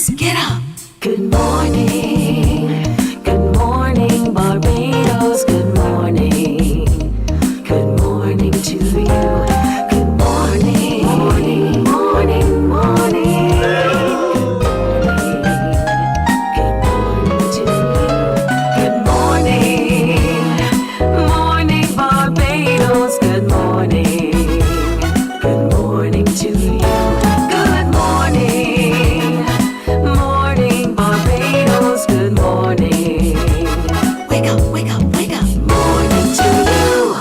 Barbados, get up. Good morning. Good morning, Barbados. Good morning. Good morning to you. Good morning. Morning, morning, morning. Good morning to you. Good morning. Morning, Barbados. Good morning. Good morning to you. Good morning. Morning, Barbados. Good morning. Wake up, wake up, wake up. Morning to you.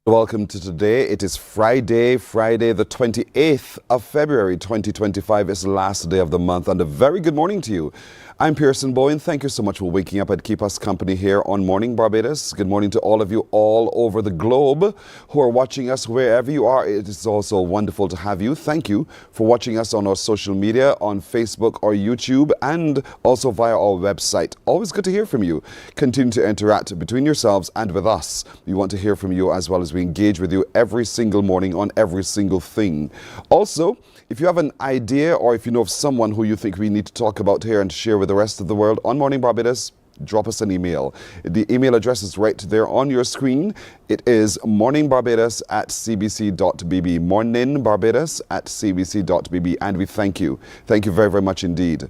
Welcome to today. It is Friday the 28th of February 2025. It's the last day of the month, and a very good morning to you. I'm Pearson Bowen. Thank you so much for waking up and keep us company here on Morning Barbados. Good morning to all of you all over the globe who are watching us wherever you are. It is also wonderful to have you. Thank you for watching us on our social media, on Facebook or YouTube, and also via our website. Always good to hear from you. Continue to interact between yourselves and with us. We want to hear from you as well as we engage with you every single morning on every single thing. Also, if you have an idea or if you know of someone who you think we need to talk about here and share with the rest of the world on Morning Barbados, drop us an email. The email address is right there on your screen. It is morninbarbados@cbc.bb. morninbarbados@cbc.bb. And we thank you. Thank you very, very much indeed.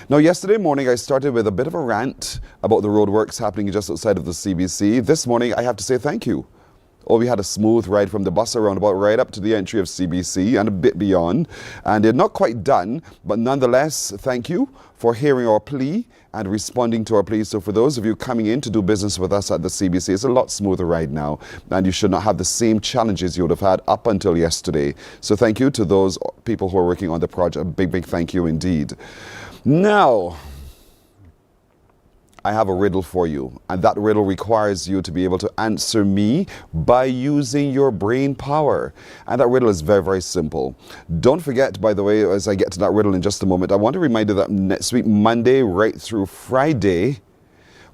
Now, yesterday morning, I started with a bit of a rant about the roadworks happening just outside of the CBC. This morning, I have to say thank you. Oh, we had a smooth ride from the bus roundabout right up to the entry of CBC and a bit beyond. And they're not quite done, but nonetheless, thank you for hearing our plea and responding to our plea. So for those of you coming in to do business with us at the CBC, it's a lot smoother right now. And you should not have the same challenges you would have had up until yesterday. So thank you to those people who are working on the project. A big, big thank you indeed. Now, I have a riddle for you, and that riddle requires you to be able to answer me by using your brain power. And that riddle is very, very simple. Don't forget, by the way, as I get to that riddle in just a moment, I want to remind you that next week, Monday right through Friday,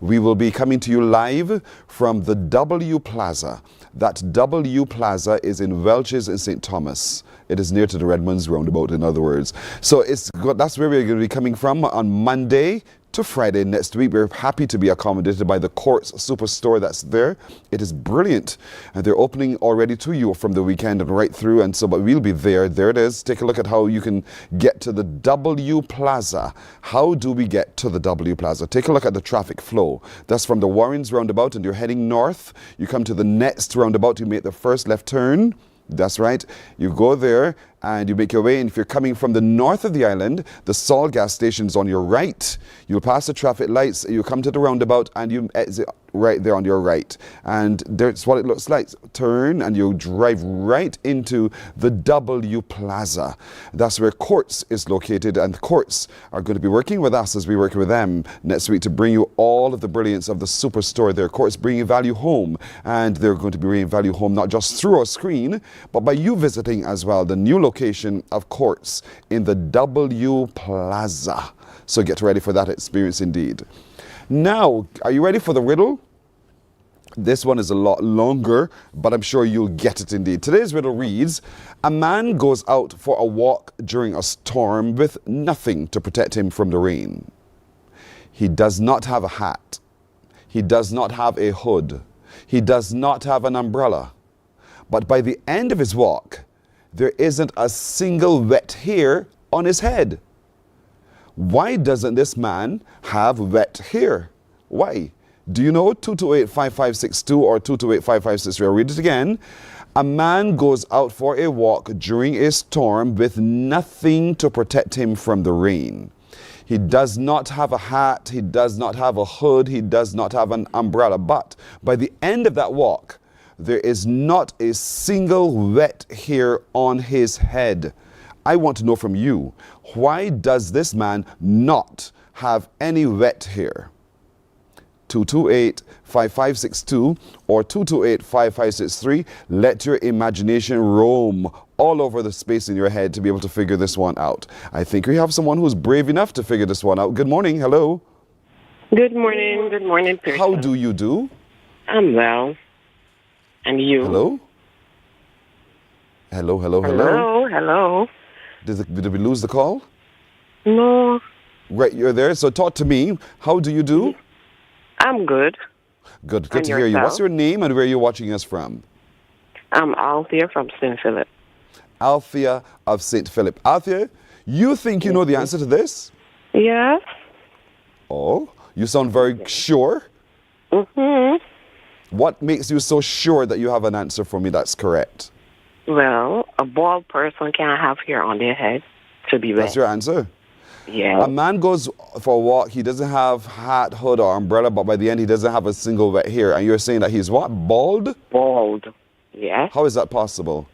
we will be coming to you live from the W Plaza. That W Plaza is in Welches in St. Thomas. It is near to the Redmonds roundabout, in other words. So that's where we're going to be coming from on Monday to Friday next week. We're happy to be accommodated by the Courts Superstore that's there. It is brilliant. And they're opening already to you from the weekend and right through. And so, but we'll be there. There it is. Take a look at how you can get to the W Plaza. How do we get to the W Plaza? Take a look at the traffic flow. That's from the Warrens roundabout and you're heading north. You come to the next roundabout, you make the first left turn. That's right. You go there and you make your way. And if you're coming from the north of the island, the Sol gas station's on your right. You'll pass the traffic lights. You come to the roundabout and you exit right there on your right. And that's what it looks like. Turn and you drive right into the W Plaza. That's where Courts is located. And the Courts are going to be working with us as we work with them next week to bring you all of the brilliance of the Superstore there. Courts bringing value home. And they're going to be bringing value home not just through our screen, but by you visiting as well the new location of Courts in the W Plaza. So get ready for that experience indeed. Now, are you ready for the riddle? This one is a lot longer, but I'm sure you'll get it indeed. Today's riddle reads, a man goes out for a walk during a storm with nothing to protect him from the rain. He does not have a hat. He does not have a hood. He does not have an umbrella. But by the end of his walk, there isn't a single wet hair on his head. Why doesn't this man have wet hair? Why? Do you know 228-5562 or 228-5563? I'll read it again. A man goes out for a walk during a storm with nothing to protect him from the rain. He does not have a hat. He does not have a hood. He does not have an umbrella. But by the end of that walk, there is not a single wet hair on his head. I want to know from you, why does this man not have any wet hair? 228-5562 or 228-5563. Let your imagination roam all over the space in your head to be able to figure this one out. I think we have someone who's brave enough to figure this one out. Good morning. Hello. Good morning. Good morning, Pearson. How do you do? I'm well. And you? Hello? Hello. Hello. Did we lose the call? No, Right, you're there. So talk to me. How do you do? I'm good. Good. Good And to hear you. What's yourself? your name and where are you watching us from? I'm Althea from St. Philip. Althea of St. Philip. Althea, you think you know the answer to this? Yes? Oh, you sound very sure. Mm-hmm. What makes you so sure that you have an answer for me that's correct? Well, a bald person can't have hair on their head to be That's wet. your answer. Yeah. A man goes for a walk, he doesn't have hat, hood, or umbrella, but by the end he doesn't have a single wet hair. And you're saying that he's what? Bald? Bald. Yes. How is that possible?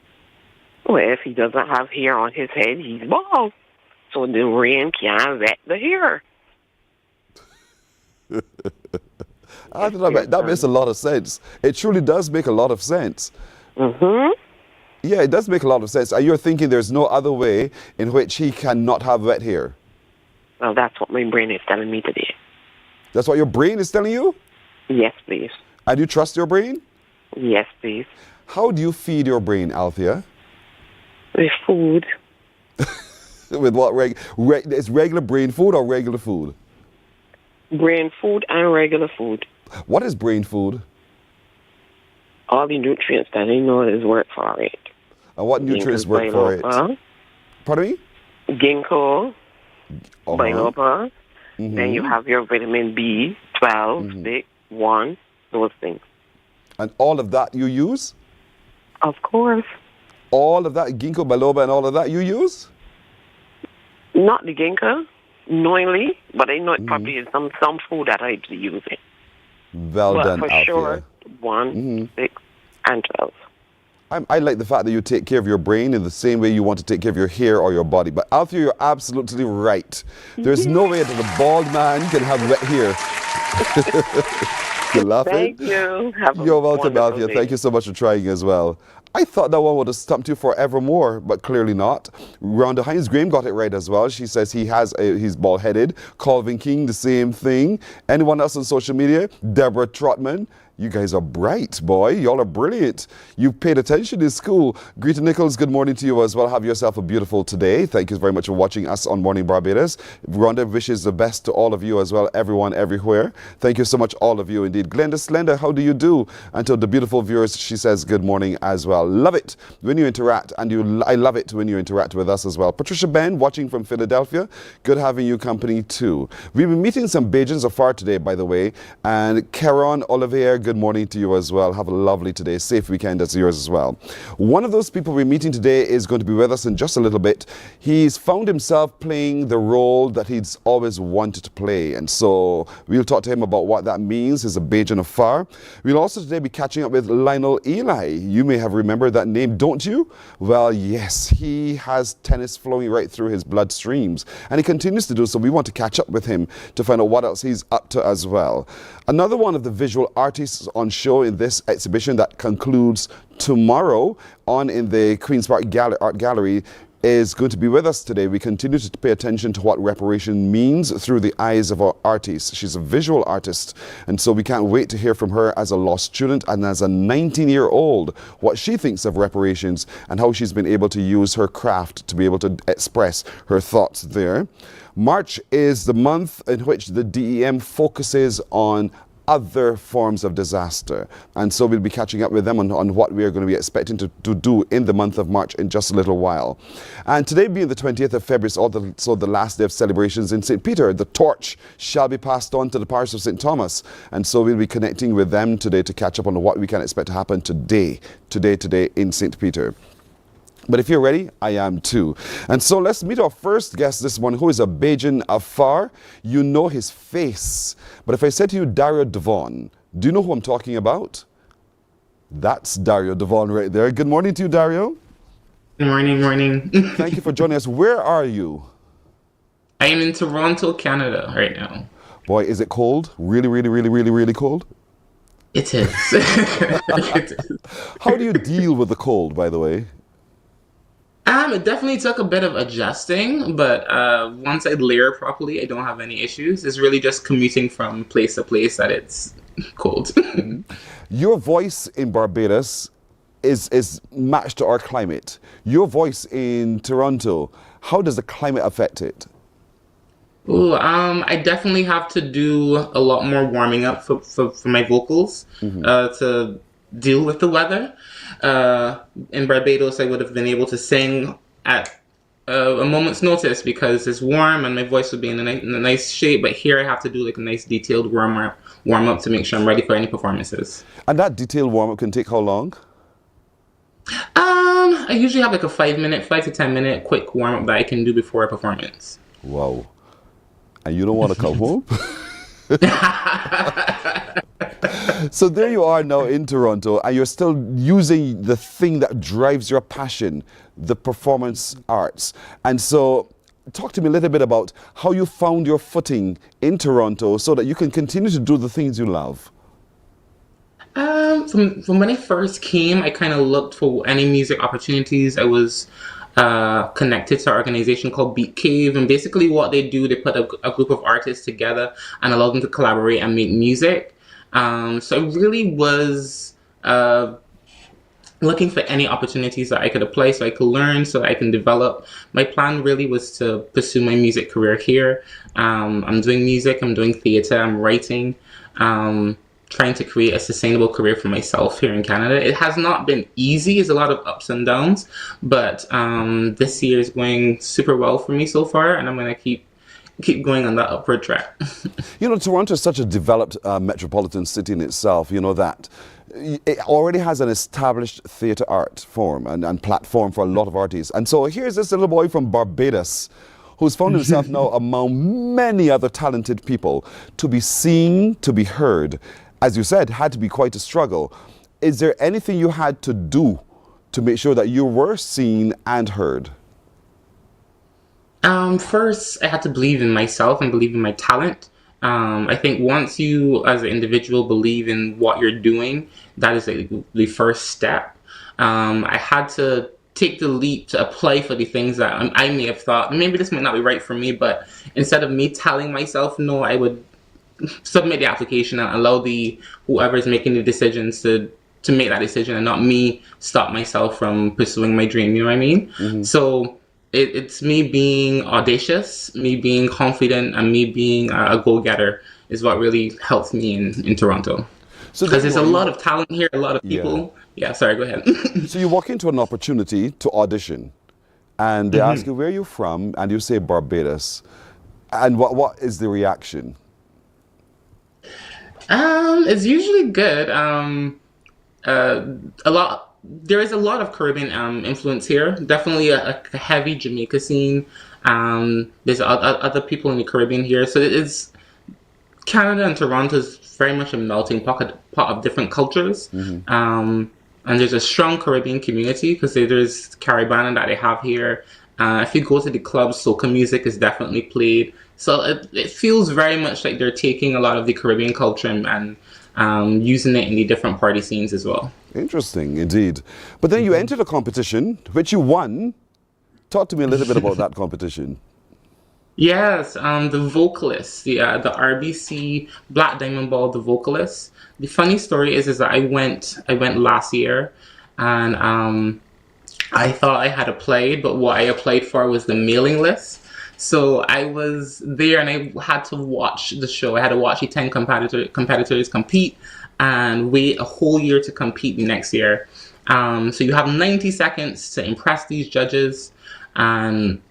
Well, if he doesn't have hair on his head, he's bald. So the rain can't wet the hair. I think that makes a lot of sense. It truly does make a lot of sense. Mm-hmm. Yeah, it does make a lot of sense. And you're thinking there's no other way in which he cannot have wet hair. Well, that's what my brain is telling me today. That's what your brain is telling you? Yes, please. And you trust your brain? Yes, please. How do you feed your brain, Althea? With food. With what? It's regular brain food or regular food? Brain food and regular food. What is brain food? All the nutrients that I know is work for it. And what nutrients work for it? Pardon me? Ginkgo, biloba. Mhm. Then you have your vitamin B12, 6, 1, those things. And all of that you use? Of course. All of that, ginkgo biloba and all of that you use? Not the ginkgo, knowingly, but I know it probably is some food that I be using. Well But done, for Althea. sure, 1, 6, and 12. I like the fact that you take care of your brain in the same way you want to take care of your hair or your body. But Althea, you're absolutely right. There's no way that a bald man can have wet hair. You're laughing? Thank you. Have a You're welcome, wonderful Althea. day. Thank you so much for trying as well. I thought that one would have stumped you forevermore, but clearly not. Rhonda Hines-Graham got it right as well. She says he's bald-headed. Calvin King, the same thing. Anyone else on social media? Deborah Trotman. You guys are bright, boy. Y'all are brilliant. You paid attention in school. Greta Nichols, good morning to you as well. Have yourself a beautiful today. Thank you very much for watching us on Morning Barbados. Rhonda wishes the best to all of you as well, everyone, everywhere. Thank you so much, all of you indeed. Glenda Slender, how do you do? And to the beautiful viewers, she says good morning as well. Love it when you interact, and I love it when you interact with us as well. Patricia Ben, watching from Philadelphia. Good having you company too. We've been meeting some Bajans afar today, by the way. And Caron Olivier, good morning to you as well. Have a lovely today. Safe weekend as yours as well. One of those people we're meeting today is going to be with us in just a little bit. He's found himself playing the role that he's always wanted to play. And so we'll talk to him about what that means. He's a Bajan afar. We'll also today be catching up with Lionel Eli. You may have remembered that name, don't you? Well, yes, he has tennis flowing right through his bloodstreams. And he continues to do so. We want to catch up with him to find out what else he's up to as well. Another one of the visual artists on show in this exhibition that concludes tomorrow on in the Queen's Park Art Gallery is going to be with us today. We continue to pay attention to what reparation means through the eyes of our artist. She's a visual artist, and so we can't wait to hear from her as a law student and as a 19-year-old, what she thinks of reparations and how she's been able to use her craft to be able to express her thoughts there. March is the month in which the DEM focuses on other forms of disaster. And so we'll be catching up with them on what we are going to be expecting to do in the month of March in just a little while. And today being the 20th of February, so the last day of celebrations in St. Peter, the torch shall be passed on to the parish of St. Thomas. And so we'll be connecting with them today to catch up on what we can expect to happen today in St. Peter. But if you're ready, I am too. And so let's meet our first guest this morning, who is a Bajan afar. You know his face. But if I said to you Dario Dvon, do you know who I'm talking about? That's Dario Dvon right there. Good morning to you, Dario. Good morning, morning. Thank you for joining us. Where are you? I am in Toronto, Canada right now. Boy, is it cold? Really, really, really, really, really cold? It is. It is. How do you deal with the cold, by the way? It definitely took a bit of adjusting, but once I layer properly, I don't have any issues. It's really just commuting from place to place that it's cold. Your voice in Barbados is matched to our climate. Your voice in Toronto, how does the climate affect it? Ooh, I definitely have to do a lot more warming up for my vocals to deal with the weather. In Barbados, I would have been able to sing at a moment's notice because it's warm and my voice would be in a nice shape. But here I have to do like a nice detailed warm up to make sure I'm ready for any performances. And that detailed warm-up can take how long? I usually have like a 5 to 10 minute quick warm up that I can do before a performance. Wow. And you don't want to come home? So there you are now in Toronto, and you're still using the thing that drives your passion, the performance arts. And so talk to me a little bit about how you found your footing in Toronto so that you can continue to do the things you love. From when I first came, I kind of looked for any music opportunities. I was connected to an organization called Beat Cave, and basically what they do, they put a group of artists together and allow them to collaborate and make music. So I really was looking for any opportunities that I could apply so I could learn, so I can develop. My plan really was to pursue my music career here. I'm doing music, I'm doing theater, I'm writing, trying to create a sustainable career for myself here in Canada. It has not been easy. There's a lot of ups and downs, but this year is going super well for me so far, and I'm going to keep going on that upward track. You know, Toronto is such a developed metropolitan city in itself, you know, that it already has an established theatre art form and platform for a lot of artists. And so here's this little boy from Barbados who's found himself now among many other talented people. To be seen, to be heard, as you said, had to be quite a struggle. Is there anything you had to do to make sure that you were seen and heard? First, I had to believe in myself and believe in my talent. I think once you, as an individual, believe in what you're doing, that is the first step. I had to take the leap to apply for the things that I may have thought, maybe this might not be right for me, but instead of me telling myself no, I would submit the application and allow whoever is making the decisions to make that decision and not me stop myself from pursuing my dream, you know what I mean? Mm-hmm. So it's me being audacious, me being confident, and me being a go-getter is what really helps me in Toronto. Because there's a lot of talent here, a lot of people. Yeah, sorry, go ahead. So you walk into an opportunity to audition, and they ask you where you're from, and you say Barbados. And what is the reaction? It's usually good. There is a lot of Caribbean influence here. Definitely a heavy Jamaica scene. There's other people in the Caribbean here, so it's Canada and Toronto is very much a melting pot of different cultures. And there's a strong Caribbean community because there's Caribana that they have here. If you go to the clubs, soca music is definitely played. So it feels very much like they're taking a lot of the Caribbean culture and using it in the different party scenes as well. Interesting, indeed. But then you entered a competition, which you won. Talk to me a little bit about that competition. Yes, the vocalist, the RBC Black Diamond Ball, the vocalist. The funny story is that I went last year, and I thought I had applied, but what I applied for was the mailing list. So I was there and I had to watch the show. I had to watch the 10 competitors compete and wait a whole year to compete the next year. So you have 90 seconds to impress these judges, and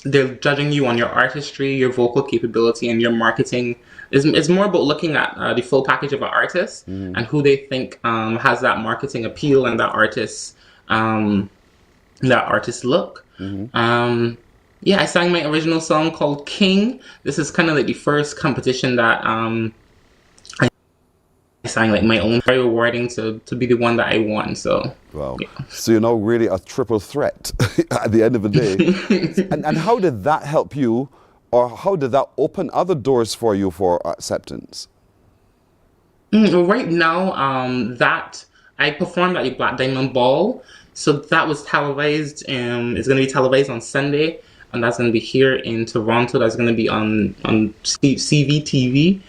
they're judging you on your artistry, your vocal capability, and your marketing. It's more about looking at the full package of an artist and who they think has that marketing appeal and that artist look. Yeah, I sang my original song called King. This is kind of like the first competition that I sang like my own. Very rewarding to be the one that I won. So wow. Yeah. So you're now really a triple threat at the end of the day. and how did that help you, or how did that open other doors for you for acceptance? Well, right now, that I performed at the Black Diamond Ball, so that was televised. It's going to be televised on Sunday, and that's going to be here in Toronto. That's going to be on CVTV.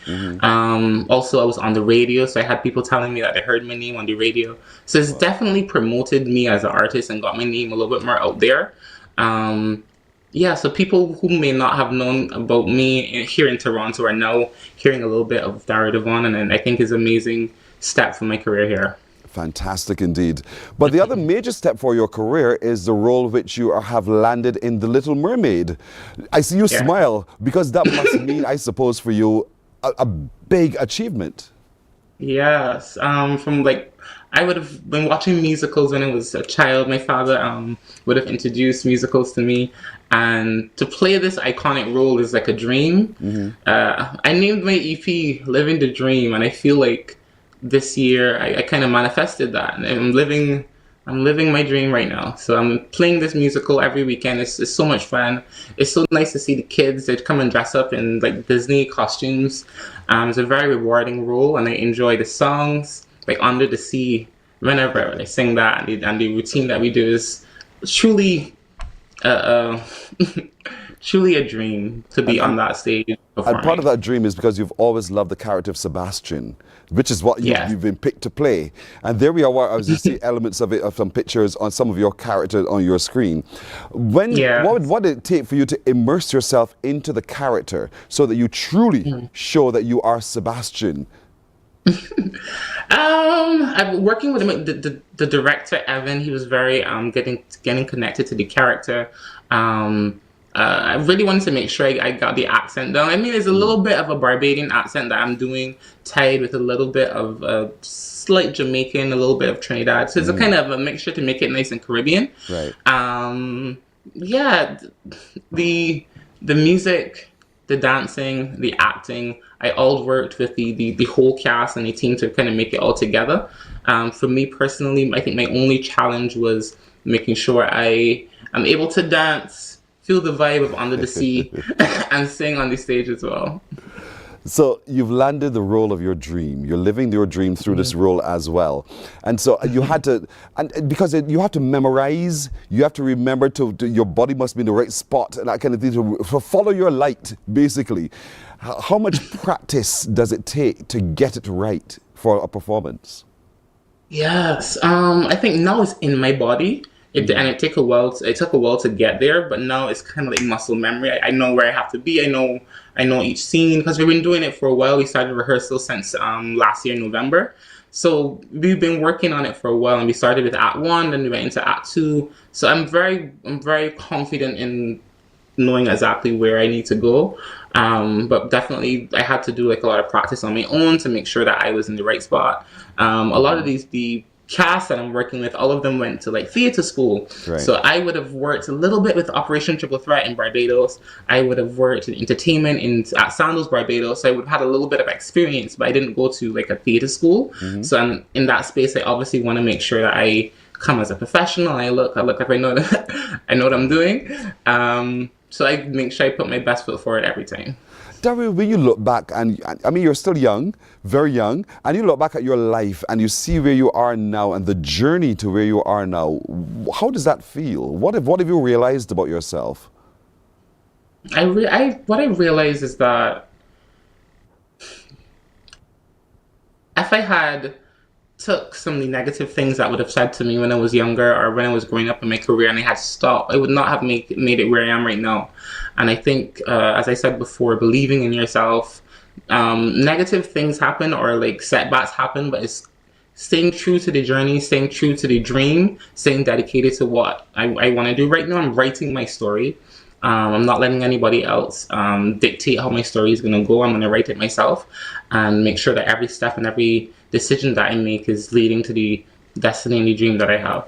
Also, I was on the radio, so I had people telling me that they heard my name on the radio. So it's definitely promoted me as an artist and got my name a little bit more out there. yeah, so people who may not have known about me here in Toronto are now hearing a little bit of Dario Dvon, and I think is an amazing step for my career here. Fantastic indeed. But the other major step for your career is the role which you have landed in The Little Mermaid. I see you Yeah. smile because that must mean, I suppose, for you a big achievement. Yes, from like I would have been watching musicals when I was a child. My father would have introduced musicals to me, and to play this iconic role is like a dream. I named my EP "Living the Dream," and I feel like this year I kind of manifested that, and I'm living my dream right now. So I'm playing this musical every weekend. It's so much fun. It's so nice to see the kids that come and dress up in like Disney costumes. It's a very rewarding role, and I enjoy the songs like Under the Sea. Whenever I sing that, and the routine that we do is truly, truly a dream to be on that stage And part of performing. that dream is because you've always loved the character of Sebastian, which is what Yes. you've been picked to play. And there we are, I was just see elements of it, of some pictures on some of your characters on your screen. Yeah. What did it take for you to immerse yourself into the character so that you truly show that you are Sebastian? I'm working with him, the director Evan. He was very getting connected to the character. I really wanted to make sure I got the accent down. I mean, there's a little bit of a Barbadian accent that I'm doing, tied with a little bit of slight Jamaican, a little bit of Trinidad. So it's a kind of a mixture to make it nice and Caribbean. Right. Yeah, the music, the dancing, the acting, I all worked with the whole cast and the team to kind of make it all together. For me personally, I think my only challenge was making sure I am able to dance, feel the vibe of Under the Sea, and sing on the stage as well. So you've landed the role of your dream. You're living your dream through this role as well. And so you had to, and because you have to memorize, you have to remember your body must be in the right spot and that kind of thing to follow your light, basically. How much practice does it take to get it right for a performance? Yes, I think now it's in my body. And it took a while. It took a while to get there, but now it's kind of like muscle memory. I know where I have to be. I know each scene because we've been doing it for a while. We started rehearsal since last year November, so we've been working on it for a while. And we started with Act One, then we went into Act Two. So I'm very confident in knowing exactly where I need to go. But definitely, I had to do like a lot of practice on my own to make sure that I was in the right spot. A lot of the cast that I'm working with, all of them went to like theater school. Right. So I would have worked a little bit with Operation Triple Threat in Barbados. I would have worked in entertainment at Sandals Barbados. So I would have had a little bit of experience, but I didn't go to like a theater school. So I'm in that space. I obviously want to make sure that I come as a professional. I look like I know that I know what I'm doing. So I make sure I put my best foot forward every time. Dario, when you look back, and I mean, you're still young, very young, and you look back at your life and you see where you are now and the journey to where you are now, how does that feel? What have you realized about yourself? What I realized is that if I had took some of the negative things that would have said to me when I was younger or when I was growing up in my career and I had stopped, I would not have made it where I am right now. And I think, as I said before, believing in yourself, negative things happen or like setbacks happen, but it's staying true to the journey, staying true to the dream, staying dedicated to what I want to do. Right now, I'm writing my story. I'm not letting anybody else dictate how my story is going to go. I'm going to write it myself and make sure that every step and every decision that I make is leading to the destiny and the dream that I have.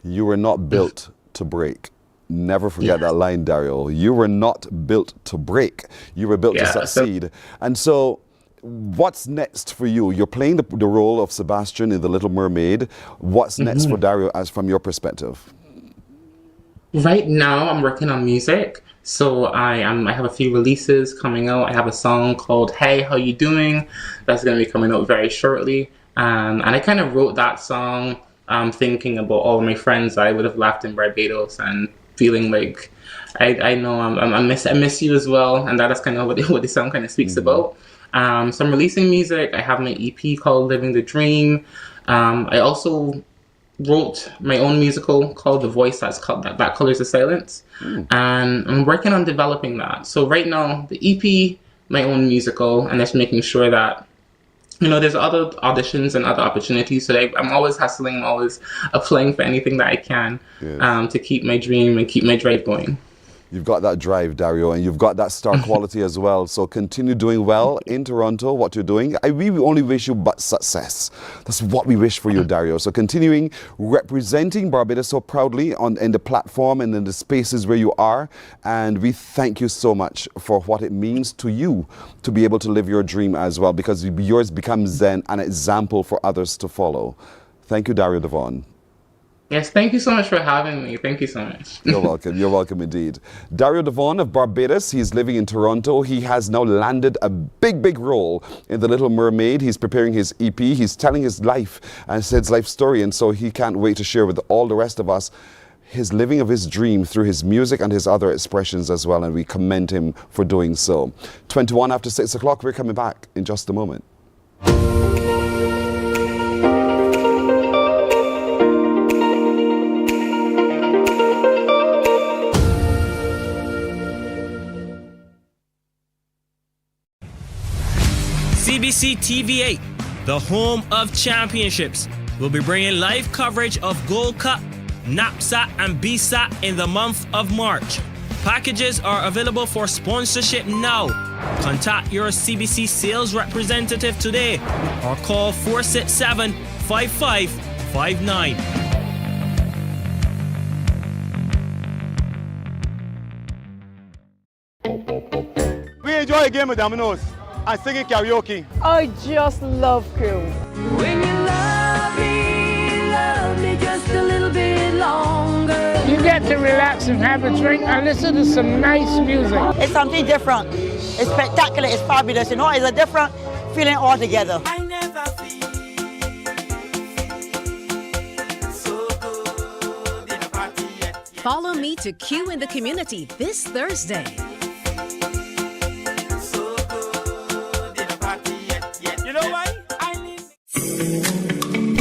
You were not built to break. Never forget that line, Dario. You were not built to break. You were built to succeed. And so what's next for you? You're playing the role of Sebastian in The Little Mermaid. What's next for Dario as from your perspective? Right now, I'm working on music. So I have a few releases coming out. I have a song called "Hey, How You Doing?" that's going to be coming out very shortly. And I kind of wrote that song thinking about all of my friends I would have left in Barbados and feeling like I know I miss you as well. And that's kind of what the song kind of speaks about. So I'm releasing music. I have my EP called "Living the Dream." I also wrote my own musical called The Voice that Colors the Silence, and I'm working on developing that. So right now, the EP, my own musical, and just making sure that there's other auditions and other opportunities. So I'm always hustling, I'm always applying for anything that I can to keep my dream and keep my drive going. You've got that drive, Dario, and you've got that star quality as well. So continue doing well in Toronto, what you're doing. We only wish you but success. That's what we wish for you, Dario. So continuing representing Barbados so proudly in the platform and in the spaces where you are. And we thank you so much for what it means to you to be able to live your dream as well, because yours becomes then an example for others to follow. Thank you, Dario Dvon. Yes, thank you so much for having me. Thank you so much. You're welcome. You're welcome indeed. Dario Dvon of Barbados. He's living in Toronto. He has now landed a big role in The Little Mermaid. He's preparing his EP. He's telling his life and his life story. And so he can't wait to share with all the rest of us his living of his dream through his music and his other expressions as well. And we commend him for doing so. 21 after 6 o'clock. We're coming back in just a moment. CBC TV8, the home of championships, will be bringing live coverage of Gold Cup, NAPSAT and BSAT in the month of March. Packages are available for sponsorship now. Contact your CBC sales representative today or call 467-5559. We enjoy a game of dominoes and singing karaoke. I just love crew. When you love me just a little bit longer. You get to relax and have a drink and listen to some nice music. It's something different. It's spectacular. It's fabulous. It's a different feeling altogether. I never feel so good in a party yet. Follow me to Q in the Community this Thursday. So good in a party yet. You know why? I need.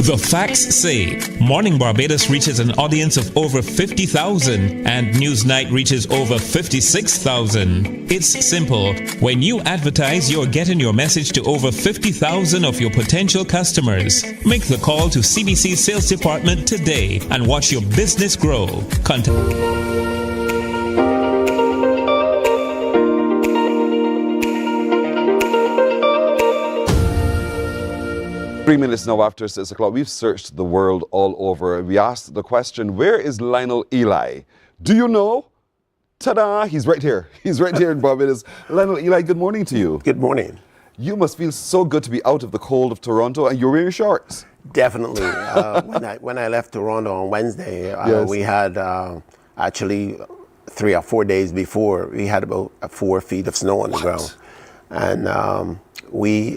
The facts say Morning Barbados reaches an audience of over 50,000 and Newsnight reaches over 56,000. It's simple. When you advertise, you're getting your message to over 50,000 of your potential customers. Make the call to CBC Sales Department today and watch your business grow. Contact 3 minutes now after 6 o'clock. We've searched the world all over. We asked the question, where is Lionel Eli? Do you know? Ta-da! He's right here. He's right here in Barbados. Lionel Eli, good morning to you. Good morning. You must feel so good to be out of the cold of Toronto, and you're wearing shorts. Definitely. When I left Toronto on Wednesday, Yes. we had actually 3 or 4 days before, we had about 4 feet of snow on the ground. And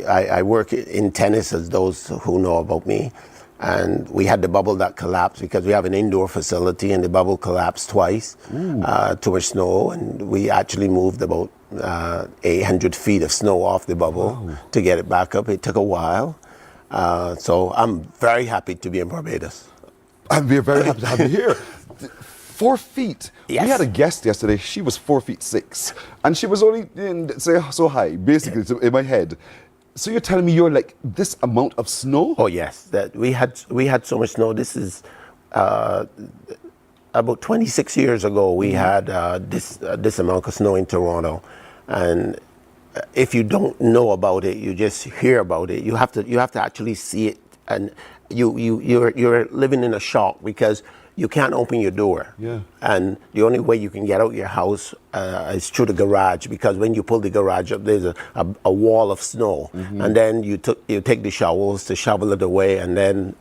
I work in tennis, as those who know about me, and we had the bubble that collapsed because we have an indoor facility, and the bubble collapsed twice. Too much snow, and we actually moved about 800 feet of snow off the bubble to get it back up. It took a while, so I'm very happy to be in Barbados. And we're very happy to have you here. 4 feet. Yes. We had a guest yesterday. She was 4'6", and she was only so high, basically, in my head. So you're telling me you're like this amount of snow? Oh yes, that we had so much snow. This is about 26 years ago. We had this amount of snow in Toronto, and if you don't know about it, you just hear about it. You have to actually see it, and you're living in a shock because you can't open your door. Yeah. And the only way you can get out your house is through the garage, because when you pull the garage up, there's a wall of snow. And then you take the shovels to shovel it away, and the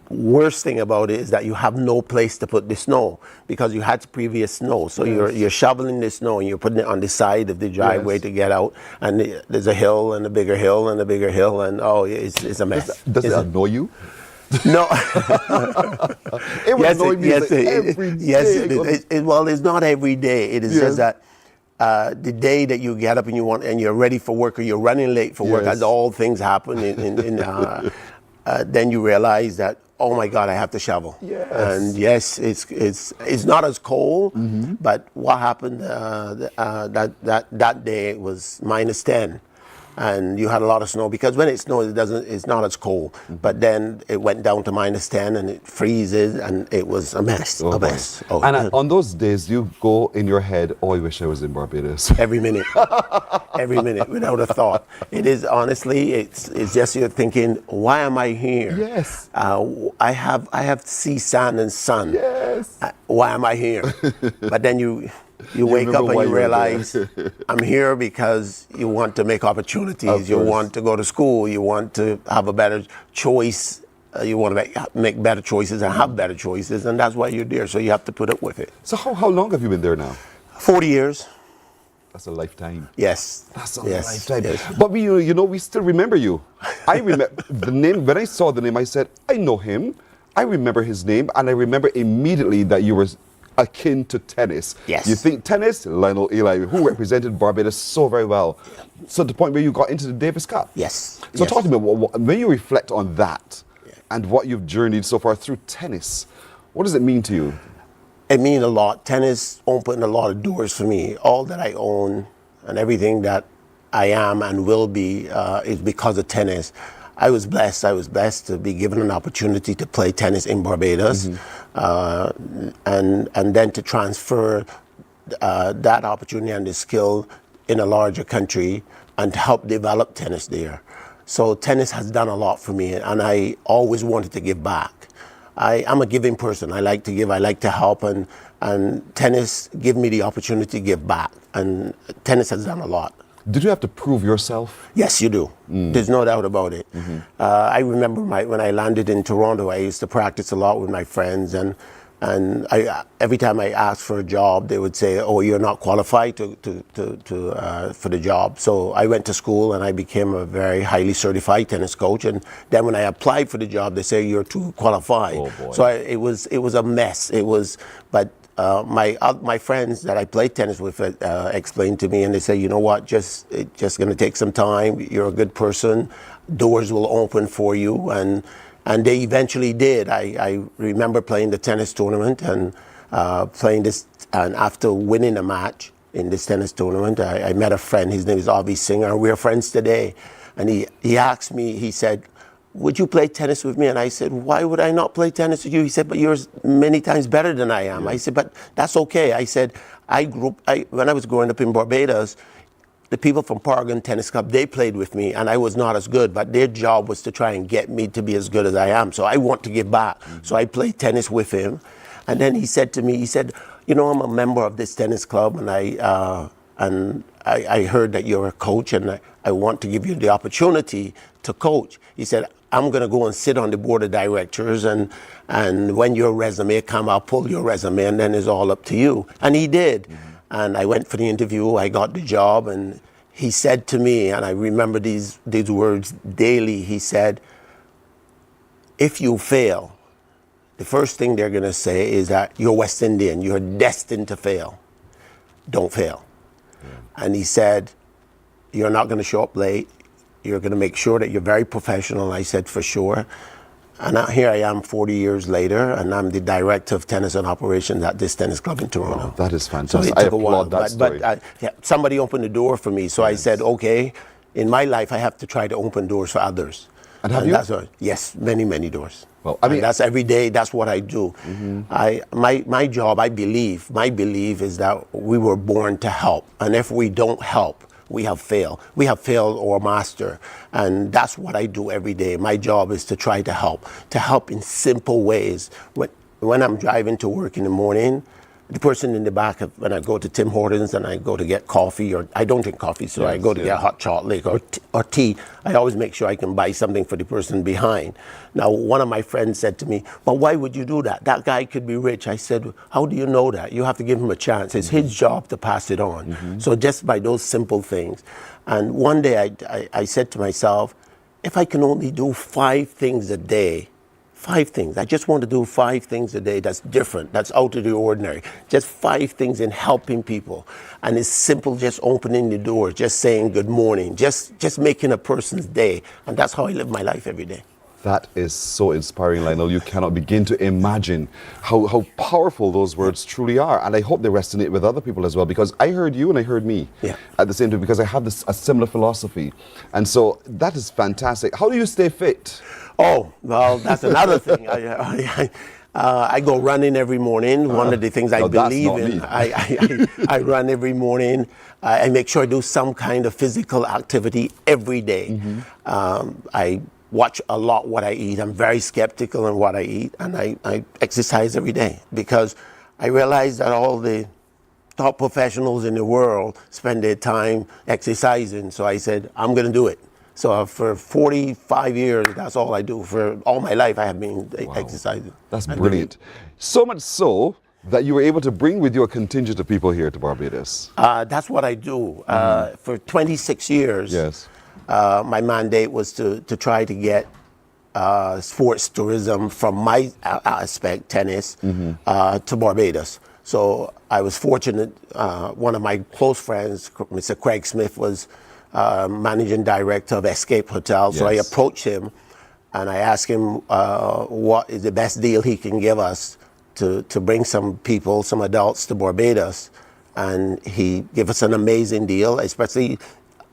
worst thing about it is that you have no place to put the snow because you had previous snow. So you're shoveling the snow and you're putting it on the side of the driveway to get out, and there's a hill and a bigger hill and a bigger hill, and it's a mess. Does it annoy you? No. It would annoy me every day. Yes, well, it's not every day. It is just that the day that you get up and you're ready for work, or you're running late for work, as all things happen, then you realize that, oh my God, I have to shovel. Yes. And yes, it's not as cold, but what happened that day it was -10. And you had a lot of snow, because when it snows, it's not as cold. But then it went down to -10 and it freezes, and it was a mess. Oh, a mess. Oh, and on those days, you go in your head, oh, I wish I was in Barbados. every minute, without a thought. It is honestly, it's just you're thinking, why am I here? Yes. I have sea, sand, and sun. Yes. Why am I here? But then you wake up and you realize I'm here because you want to make opportunities. You want to go to school. You want to have a better choice. You want to make better choices and have better choices, and that's why you're there. So you have to put up with it. So how long have you been there now? 40 years. That's a lifetime. Yes. That's a yes. lifetime. Yes. But we still remember you. I remember the name. When I saw the name, I said, I know him. I remember his name, and I remember immediately that you were akin to tennis. Yes. You think tennis, Lionel Eli, who represented Barbados so very well. So to the point where you got into the Davis Cup. Yes. So yes. talk to me, when you reflect on that and what you've journeyed so far through tennis, what does it mean to you? It means a lot. Tennis opened a lot of doors for me. All that I own and everything that I am and will be is because of tennis. I was blessed. I was blessed to be given an opportunity to play tennis in Barbados, and then to transfer that opportunity and the skill in a larger country and to help develop tennis there. So tennis has done a lot for me, and I always wanted to give back. I'm a giving person. I like to give. I like to help, and tennis gave me the opportunity to give back. And tennis has done a lot. Did you have to prove yourself? Yes, you do. There's no doubt about it. I remember when I landed in Toronto, I used to practice a lot with my friends, and every time I asked for a job, they would say, "Oh, you're not qualified for the job." So I went to school and I became a very highly certified tennis coach. And then when I applied for the job, they say you're too qualified. Oh, boy. So it was a mess. But my friends that I played tennis with explained to me, and they say, you know what, it's just going to take some time. You're a good person. Doors will open for you, and they eventually did. I remember playing the tennis tournament and playing this, and after winning a match in this tennis tournament, I met a friend. His name is Avi Singer, and we're friends today. And he asked me, he said, would you play tennis with me? And I said, why would I not play tennis with you? He said, but you're many times better than I am. I said, but that's okay. I said, when I was growing up in Barbados, the people from Paragon Tennis Club, they played with me, and I was not as good, but their job was to try and get me to be as good as I am. So I want to give back. So I played tennis with him. And then he said to me, he said, you know, I'm a member of this tennis club, and I heard that you're a coach, and I want to give you the opportunity to coach. He said, I'm going to go and sit on the board of directors, and when your resume comes, I'll pull your resume, and then it's all up to you. And he did. And I went for the interview, I got the job, and he said to me, and I remember these words daily, he said, if you fail, the first thing they're going to say is that you're West Indian, you're destined to fail. Don't fail. And he said, you're not going to show up late. You're going to make sure that you're very professional. I said, for sure. And here I am 40 years later, and I'm the director of tennis and operations at this tennis club in Toronto. Oh, that is fantastic. So it took I a while, applaud that story. But somebody opened the door for me. So I said, okay, in my life, I have to try to open doors for others. And have you? Yes, many, many doors. Well, I mean, that's every day. That's what I do. My job, my belief is that we were born to help, and if we don't help, we have failed. We have failed our master, and that's what I do every day. My job is to try to help in simple ways. When I'm driving to work in the morning, the person in the back, when I go to Tim Hortons and I go to get coffee, or I don't drink coffee, so I go to get hot chocolate or tea, I always make sure I can buy something for the person behind. Now, one of my friends said to me, well, why would you do that? That guy could be rich. I said, how do you know that? You have to give him a chance. It's his job to pass it on. So just by those simple things. And one day I said to myself, if I can only do 5 things a day, 5 things. I just want to do 5 things a day that's different, that's out of the ordinary. Just 5 things in helping people. And it's simple, just opening the door, just saying good morning, just making a person's day. And that's how I live my life every day. That is so inspiring, Lionel. You cannot begin to imagine how powerful those words truly are. And I hope they resonate with other people as well, because I heard you and I heard me at the same time, because I have a similar philosophy. And so that is fantastic. How do you stay fit? Oh, well, that's another thing. I go running every morning. One of the things I believe in, I run every morning. I make sure I do some kind of physical activity every day. I watch a lot what I eat. I'm very skeptical on what I eat, and I exercise every day, because I realize that all the top professionals in the world spend their time exercising. So I said, I'm going to do it. So for 45 years, that's all I do. For all my life, I have been exercising. That's brilliant. So much so that you were able to bring with you a contingent of people here to Barbados. That's what I do. For 26 years, my mandate was to try to get sports tourism from my aspect, tennis, to Barbados. So I was fortunate. One of my close friends, Mr. Craig Smith, was managing director of Escape Hotel. So I approached him and I asked him what is the best deal he can give us to bring some people, some adults to Barbados. And he gave us an amazing deal, especially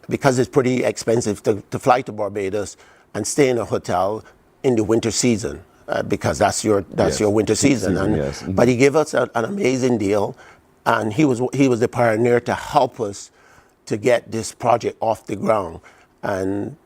because it's pretty expensive to fly to Barbados and stay in a hotel in the winter season, because that's your winter season. But he gave us an amazing deal, and he was the pioneer to help us to get this project off the ground. And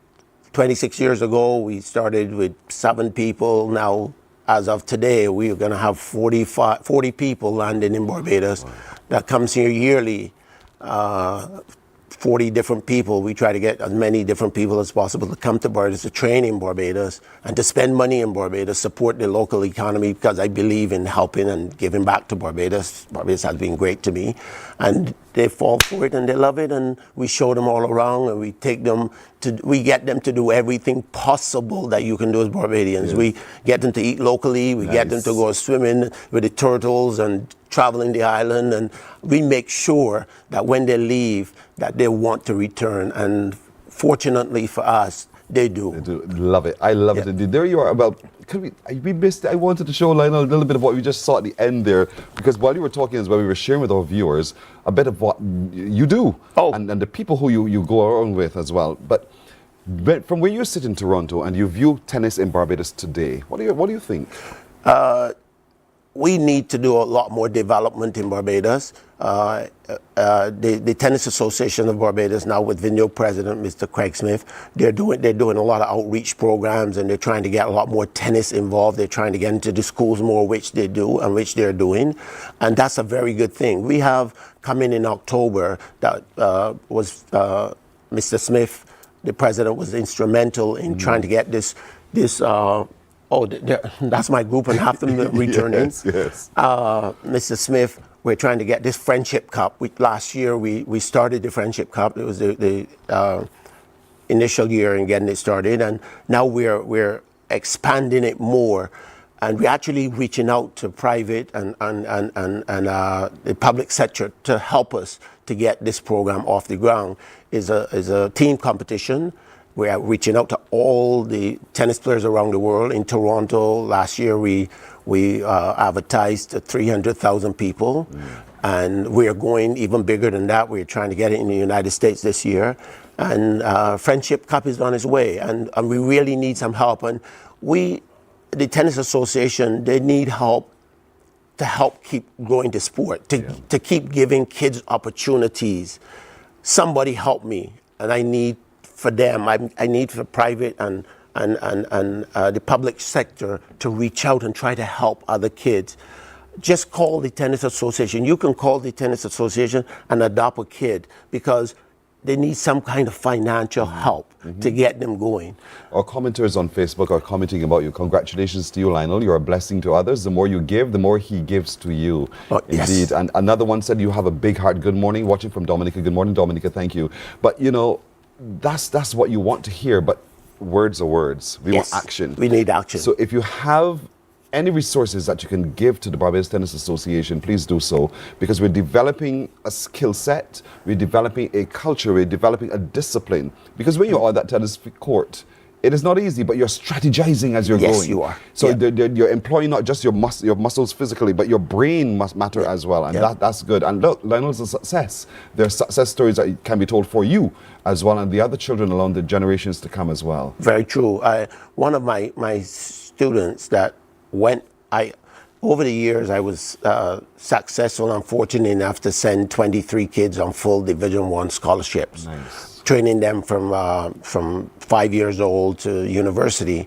26 years ago, we started with 7 people. Now, as of today, we are going to have 40 people landing in Barbados. That comes here yearly. 40 different people. We try to get as many different people as possible to come to Barbados, to train in Barbados, and to spend money in Barbados, support the local economy, because I believe in helping and giving back to Barbados. Barbados has been great to me. And they fall for it and they love it, and we show them all around, and we get them to do everything possible that you can do as Barbadians. We get them to eat locally, we get them to go swimming with the turtles and traveling the island, and we make sure that when they leave that they want to return, and fortunately for us, they do. They do. Love it. I love it indeed. There you are. We missed it. I wanted to show Lionel a little bit of what we just saw at the end there, because while you were talking as well, we were sharing with our viewers a bit of what you do and the people who you go around with as well. But from where you sit in Toronto and you view tennis in Barbados today, what do you think? We need to do a lot more development in Barbados. The Tennis Association of Barbados now, with the new president, Mr. Craig Smith, they're doing a lot of outreach programs, and they're trying to get a lot more tennis involved. They're trying to get into the schools more, which they do and which they're doing, and that's a very good thing. We have coming in October that was Mr. Smith, the president, was instrumental in trying to get this. That's my group, and half them returning. Mr. Smith, we're trying to get this Friendship Cup. Last year, we started the Friendship Cup. It was the initial year in getting it started, and now we're expanding it more, and we're actually reaching out to private and the public sector to help us to get this program off the ground. Is a team competition. We are reaching out to all the tennis players around the world. In Toronto, last year we advertised to 300,000 people, and we are going even bigger than that. We're trying to get it in the United States this year, and Friendship Cup is on its way, and we really need some help. And the Tennis Association, they need help to help keep growing the sport, to keep giving kids opportunities. Somebody help me, and I need for them, I need for private and the public sector to reach out and try to help other kids. Just call the Tennis Association. You can call the Tennis Association and adopt a kid, because they need some kind of financial help to get them going. Our commenters on Facebook are commenting about you. Congratulations to you, Lionel. You're a blessing to others. The more you give, the more he gives to you. Indeed. And another one said, you have a big heart. Good morning. Watching from Dominica. Good morning, Dominica. Thank you. But, you know, that's what you want to hear, but words are words. We want action. We need action. So if you have any resources that you can give to the Barbados Tennis Association, please do so, because we're developing a skill set, we're developing a culture, we're developing a discipline. Because when you're on that tennis court, It is not easy, but you're strategizing as you're going. Yes, you are. So you're employing not just your muscles physically, but your brain must matter as well. And that's good. And look, Lionel's a success. There are success stories that can be told for you as well, and the other children along the generations to come as well. Very true. One of my students that went, over the years, I was successful and fortunate enough to send 23 kids on full Division I scholarships. Nice. Training them from 5 years old to university.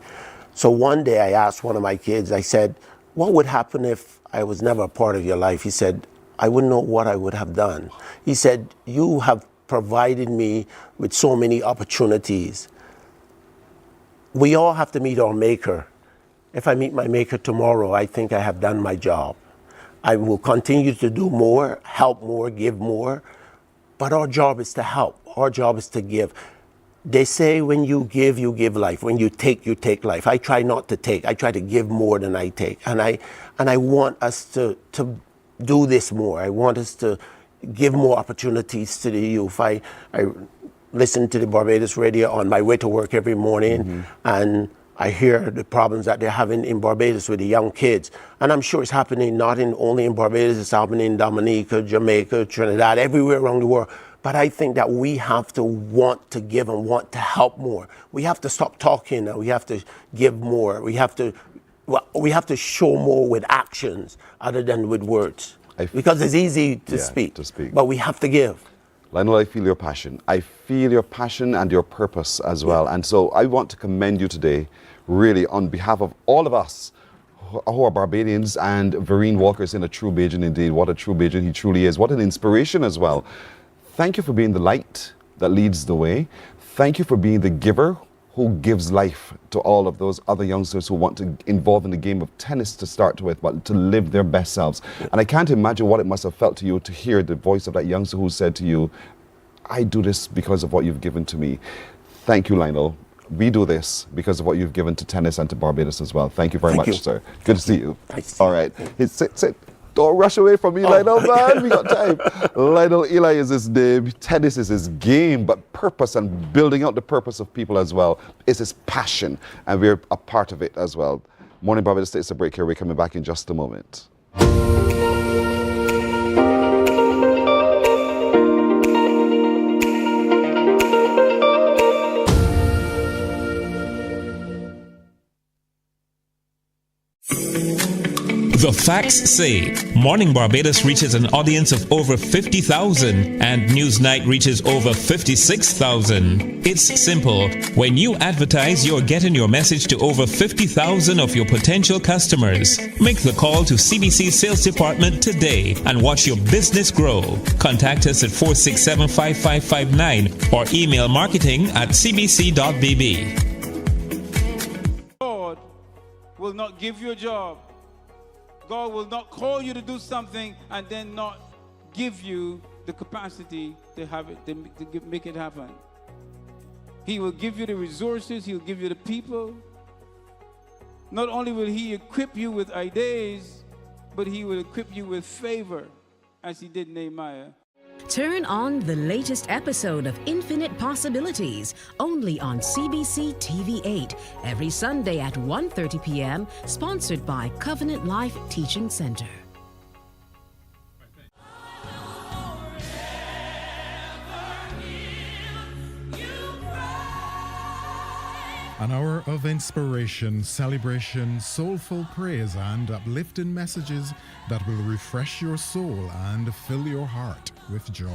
So one day I asked one of my kids, I said, what would happen if I was never a part of your life? He said, I wouldn't know what I would have done. He said, you have provided me with so many opportunities. We all have to meet our maker. If I meet my maker tomorrow, I think I have done my job. I will continue to do more, help more, give more. But our job is to help. Our job is to give. They say when you give life. When you take life. I try not to take. I try to give more than I take. And I want us to do this more. I want us to give more opportunities to the youth. I listen to the Barbados radio on my way to work every morning, and I hear the problems that they're having in Barbados with the young kids. And I'm sure it's happening not only in Barbados, it's happening in Dominica, Jamaica, Trinidad, everywhere around the world. But I think that we have to want to give and want to help more. We have to stop talking and we have to give more. We have to show more with actions other than with words. Because it's easy to speak, but we have to give. Lionel, I feel your passion. I feel your passion and your purpose as well. And so I want to commend you today, really, on behalf of all of us who are Barbadians, and Vereen Walker is in a true Bajan indeed. What a true Bajan he truly is. What an inspiration as well. Thank you for being the light that leads the way. Thank you for being the giver who gives life to all of those other youngsters who want to involve in the game of tennis to start with, but to live their best selves. And I can't imagine what it must have felt to you to hear the voice of that youngster who said to you, I do this because of what you've given to me. Thank you, Lionel. We do this because of what you've given to tennis and to Barbados as well. Thank you very much, sir. Good to see you. All right. Sit. Don't rush away from me, Lionel, man. We got time. Lionel Eli is his name. Tennis is his game, but purpose and building out the purpose of people as well is his passion, and we're a part of it as well. Mornin Barbados takes a break here. We're coming back in just a moment. The facts say Morning Barbados reaches an audience of over 50,000 and Newsnight reaches over 56,000. It's simple. When you advertise, you're getting your message to over 50,000 of your potential customers. Make the call to CBC Sales Department today and watch your business grow. Contact us at 467-5559 or email marketing@cbc.bb. God will not give you a job. God will not call you to do something and then not give you the capacity to have it, to make it happen. He will give you the resources. He'll give you the people. Not only will he equip you with ideas, but he will equip you with favor, as he did Nehemiah. Turn on the latest episode of Infinite Possibilities, only on CBC TV8, every Sunday at 1:30 p.m., sponsored by Covenant Life Teaching Center. An hour of inspiration, celebration, soulful praise, and uplifting messages that will refresh your soul and fill your heart with joy.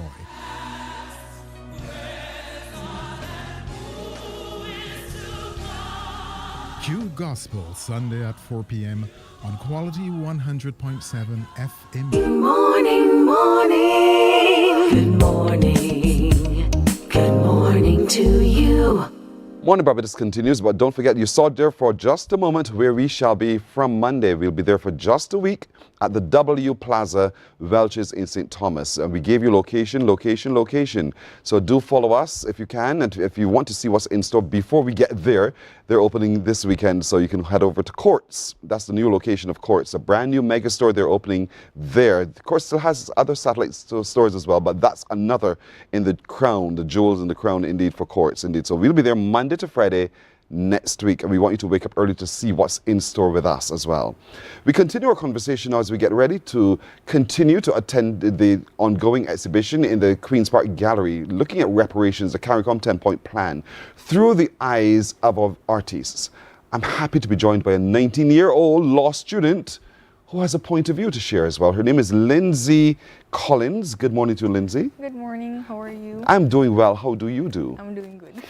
Q Gospel, Sunday at 4 p.m. on Quality 100.7 FM. Good morning, morning. Good morning. Good morning to you. Morning Barbados continues, but don't forget, you saw there for just a moment where we shall be from Monday. We'll be there for just a week at the W Plaza, Welch's in St. Thomas. And we gave you location. So do follow us if you can. And if you want to see what's in store before we get there, they're opening this weekend. So you can head over to Courts. That's the new location of Courts, a brand new mega store they're opening there. Courts still has other satellite stores as well, but that's another in the crown, the jewels in the crown indeed for Courts indeed. So we'll be there Monday to Friday, next week, and we want you to wake up early to see what's in store with us as well. We continue our conversation now as we get ready to continue to attend the ongoing exhibition in the Queen's Park Gallery, looking at reparations, the CARICOM 10-point plan, through the eyes of our artists. I'm happy to be joined by a 19-year-old law student who has a point of view to share as well. Her name is Lindsay Collins. Good morning to you, Lindsay. Good morning. How are you? I'm doing well. How do you do? I'm doing good.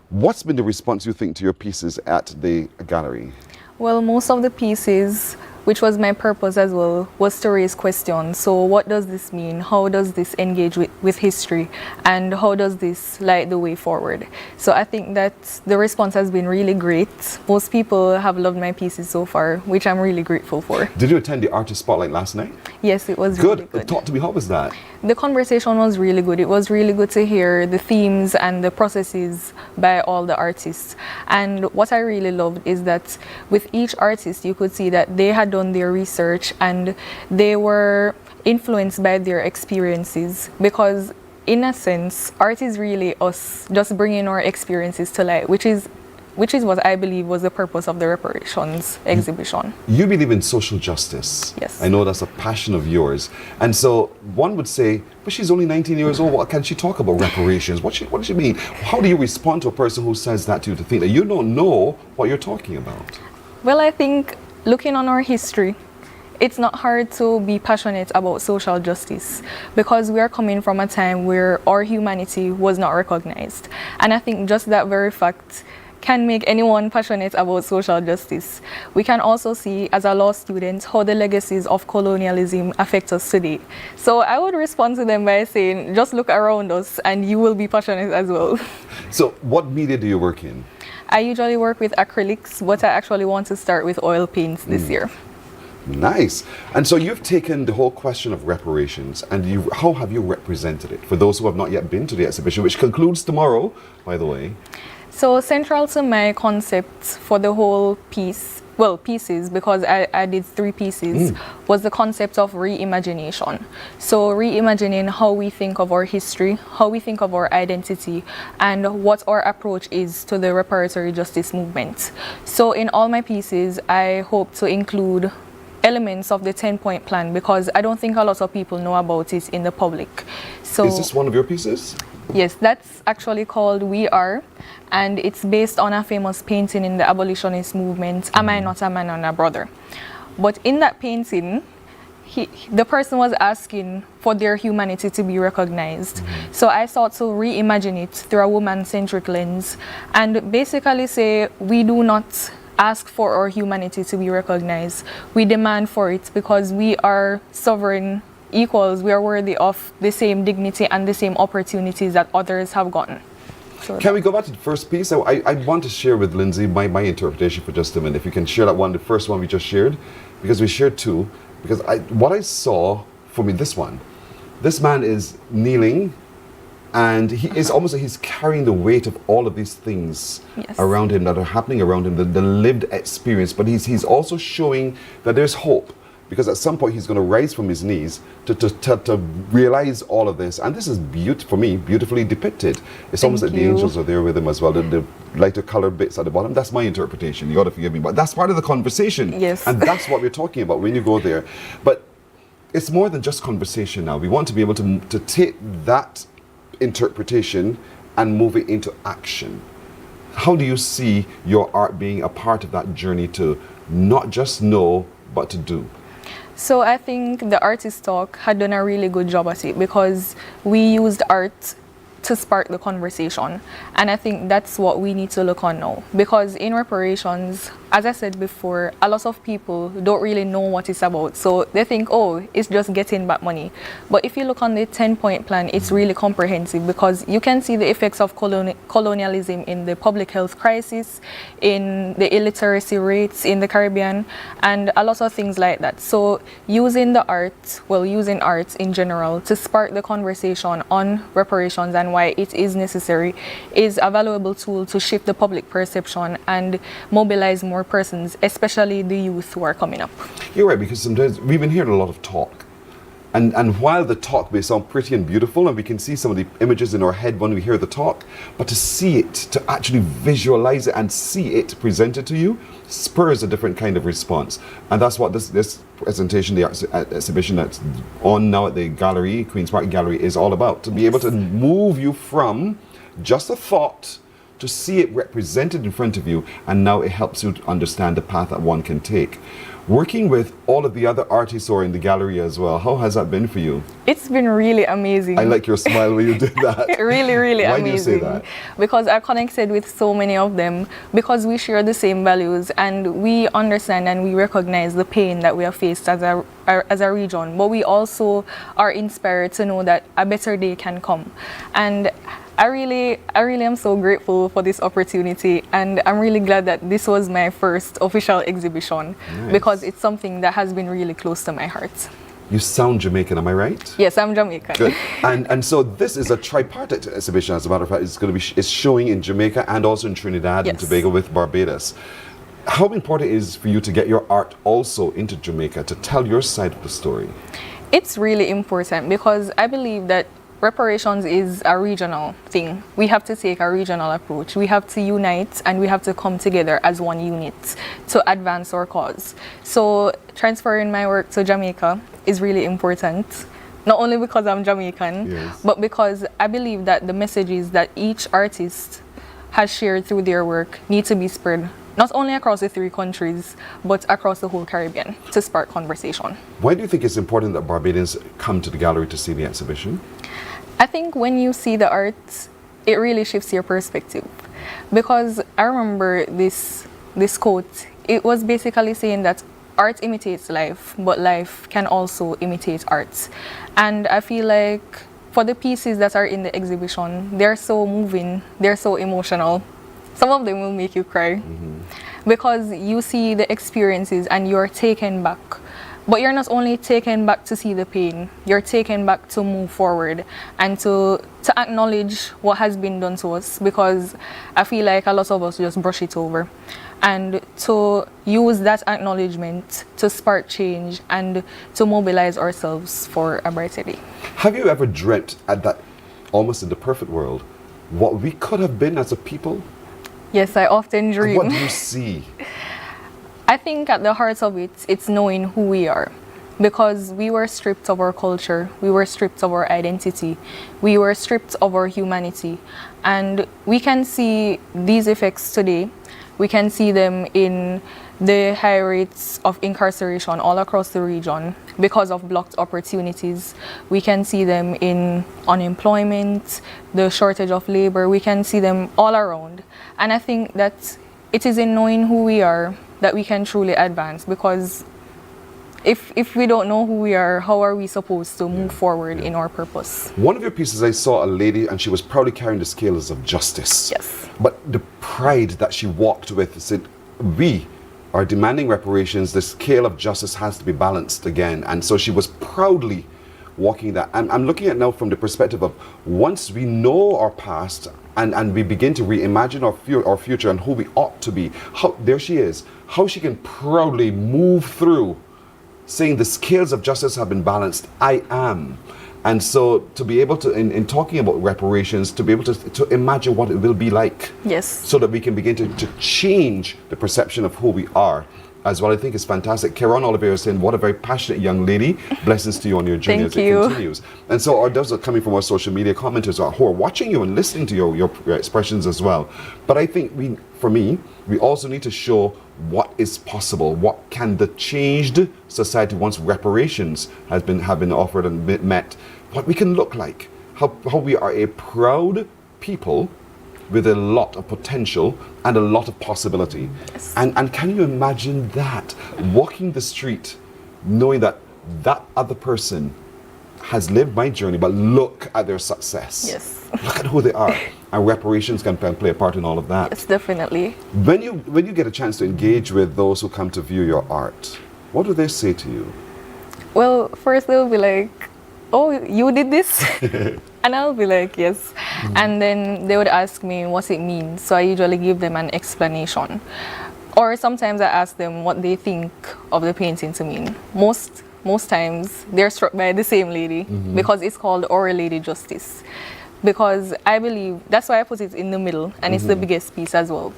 What's been the response, you think, to your pieces at the gallery? Well, most of the pieces, which was my purpose as well, was to raise questions. So what does this mean? How does this engage with history? And how does this light the way forward? So I think that the response has been really great. Most people have loved my pieces so far, which I'm really grateful for. Did you attend the Artist Spotlight last night? Yes, it was really good. Talk to me, how was that? The conversation was really good. It was really good to hear the themes and the processes by all the artists. And what I really loved is that with each artist, you could see that they had done their research and they were influenced by their experiences, because in a sense, art is really us just bringing our experiences to light, which is what I believe was the purpose of the Reparations exhibition. You believe in social justice. Yes. I know that's a passion of yours. And so one would say, but she's only 19 years old. What can she talk about reparations? What does she mean? How do you respond to a person who says that to you, to think that you don't know what you're talking about? Well, I think looking on our history, it's not hard to be passionate about social justice, because we are coming from a time where our humanity was not recognized. And I think just that very fact can make anyone passionate about social justice. We can also see, as a law student, how the legacies of colonialism affect us today. So I would respond to them by saying, just look around us and you will be passionate as well. So what media do you work in? I usually work with acrylics, but I actually want to start with oil paints this year. Nice. And so you've taken the whole question of reparations, and how have you represented it for those who have not yet been to the exhibition, which concludes tomorrow, by the way? So central to my concept for the whole piece, well, pieces, because I did 3 pieces, was the concept of reimagination. So reimagining how we think of our history, how we think of our identity, and what our approach is to the reparatory justice movement. So in all my pieces, I hope to include elements of the 10-point plan, because I don't think a lot of people know about it in the public. So is this one of your pieces? Yes, that's actually called We Are, and it's based on a famous painting in the abolitionist movement, Am I Not a Man and a Brother? But in that painting, the person was asking for their humanity to be recognized. So I sought to reimagine it through a woman-centric lens and basically say, we do not ask for our humanity to be recognized. We demand for it, because we are sovereign equals. We are worthy of the same dignity and the same opportunities that others have gotten. So can we go back to the first piece? I want to share with Lindsay my interpretation for just a minute. If you can share that one, the first one we just shared, because we shared 2. Because what I saw, for me, this man is kneeling, and he is almost like he's carrying the weight of all of these things around him that are happening around him, the lived experience. But he's also showing that there's hope, because at some point he's going to rise from his knees to realize all of this. And this is, for me, beautifully depicted. It's almost like the angels are there with him as well, the lighter colored bits at the bottom. That's my interpretation. You got to forgive me, but that's part of the conversation. Yes. And that's what we're talking about when you go there. But it's more than just conversation now. We want to be able to take that interpretation and move it into action. How do you see your art being a part of that journey to not just know, but to do? So I think the Artist Talk had done a really good job at it, because we used art to spark the conversation. And I think that's what we need to look on now, because in reparations, as I said before, a lot of people don't really know what it's about. So they think, oh, it's just getting back money. But if you look on the 10-point plan, it's really comprehensive, because you can see the effects of colonialism in the public health crisis, in the illiteracy rates in the Caribbean, and a lot of things like that. So using art in general to spark the conversation on reparations and why it is necessary is a valuable tool to shift the public perception and mobilize more persons, especially the youth who are coming up. You're right, because sometimes we've been hearing a lot of talk, And while the talk may sound pretty and beautiful, and we can see some of the images in our head when we hear the talk, but to see it, to actually visualize it and see it presented to you, spurs a different kind of response. And that's what this presentation, the exhibition that's on now at the gallery, Queen's Park Gallery, is all about. To be able to move you from just a thought to see it represented in front of you, and now it helps you to understand the path that one can take. Working with all of the other artists who are in the gallery as well, how has that been for you? It's been really amazing. I like your smile when you did that. Really, really Why amazing. do you say that? Because I connected with so many of them, because we share the same values and we understand and we recognize the pain that we have faced as a region. But we also are inspired to know that a better day can come. And I really am so grateful for this opportunity, and I'm really glad that this was my first official exhibition. Nice. Because it's something that has been really close to my heart. You sound Jamaican, am I right? Yes, I'm Jamaican. Good. And so this is a tripartite exhibition, as a matter of fact. It's showing in Jamaica and also in Trinidad and Tobago with Barbados. How important is it for you to get your art also into Jamaica, to tell your side of the story? It's really important because I believe that reparations is a regional thing. We have to take a regional approach. We have to unite and we have to come together as one unit to advance our cause. So transferring my work to Jamaica is really important. Not only because I'm Jamaican, but because I believe that the messages that each artist has shared through their work need to be spread not only across the 3 countries, but across the whole Caribbean to spark conversation. Why do you think it's important that Barbadians come to the gallery to see the exhibition? I think when you see the art, it really shifts your perspective. Because I remember this quote. It was basically saying that art imitates life, but life can also imitate art. And I feel like for the pieces that are in the exhibition, they're so moving, they're so emotional. Some of them will make you cry because you see the experiences and you're taken back. But you're not only taken back to see the pain, you're taken back to move forward and to acknowledge what has been done to us, because I feel like a lot of us just brush it over. And to use that acknowledgement to spark change and to mobilize ourselves for a brighter day. Have you ever dreamt at that, almost in the perfect world, what we could have been as a people? Yes, I often dream. What do you see? I think at the heart of it, it's knowing who we are. Because we were stripped of our culture, we were stripped of our identity, we were stripped of our humanity. And we can see these effects today. We can see them in the high rates of incarceration all across the region because of blocked opportunities. We can see them in unemployment, the shortage of labor. We can see them all around. And I think that it is in knowing who we are that we can truly advance, because if we don't know who we are, how are we supposed to move forward in our purpose? One of your pieces, I saw a lady and she was proudly carrying the scales of justice. Yes. But the pride that she walked with said, we are demanding reparations, the scale of justice has to be balanced again. And so she was proudly walking that. And I'm looking at now from the perspective of once we know our past and we begin to reimagine our future and who we ought to be, how, there she is, how she can proudly move through saying the scales of justice have been balanced, I am. And so to be able to, in talking about reparations, to be able to imagine what it will be like. Yes. So that we can begin to change the perception of who we are as well. I think it's fantastic. Karen Oliveira is saying, what a very passionate young lady. Blessings to you on your journey as it continues. And so those are coming from our social media commenters who are watching you and listening to your expressions as well. But I think for me, we also need to show what is possible, what can the changed society, once reparations have been offered and met, what we can look like, how we are a proud people with a lot of potential and a lot of possibility. Yes. And can you imagine that, walking the street knowing that that other person has lived my journey, but look at their success. Yes. Look at who they are. And reparations can play a part in all of that. Yes, definitely. When you get a chance to engage with those who come to view your art, what do they say to you? Well, first they'll be like, oh, you did this? And I'll be like, yes. And then they would ask me what it means. So I usually give them an explanation. Or sometimes I ask them what they think of the painting to mean. Most most times they're struck by the same lady because it's called Our Lady Justice. Because I believe, that's why I put it in the middle, and it's the biggest piece as well.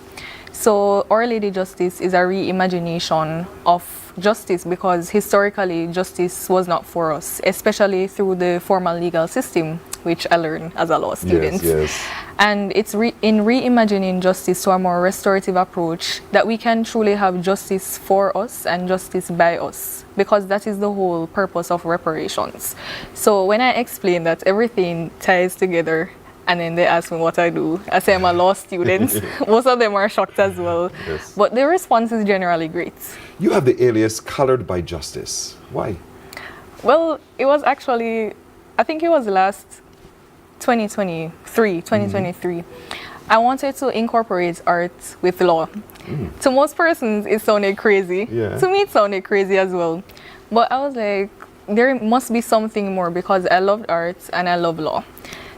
So Our Lady Justice is a reimagination of justice, because historically justice was not for us, especially through the formal legal system, which I learned as a law student. Yes. And it's in reimagining justice to a more restorative approach that we can truly have justice for us and justice by us, because that is the whole purpose of reparations. So when I explain that everything ties together, and then they ask me what I do, I say I'm a law student. Most of them are shocked as well. Yes. But the response is generally great. You have the alias Colored by Justice. Why? Well, it was actually, I think it was last 2023. I wanted to incorporate art with law. To most persons, it sounded crazy. Yeah. To me, it sounded crazy as well. But I was like, there must be something more, because I loved art and I love law.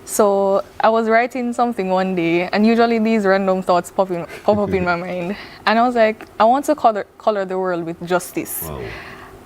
So I was writing something one day, and usually these random thoughts pop up in my mind. And I was like, I want to color the world with justice. Wow.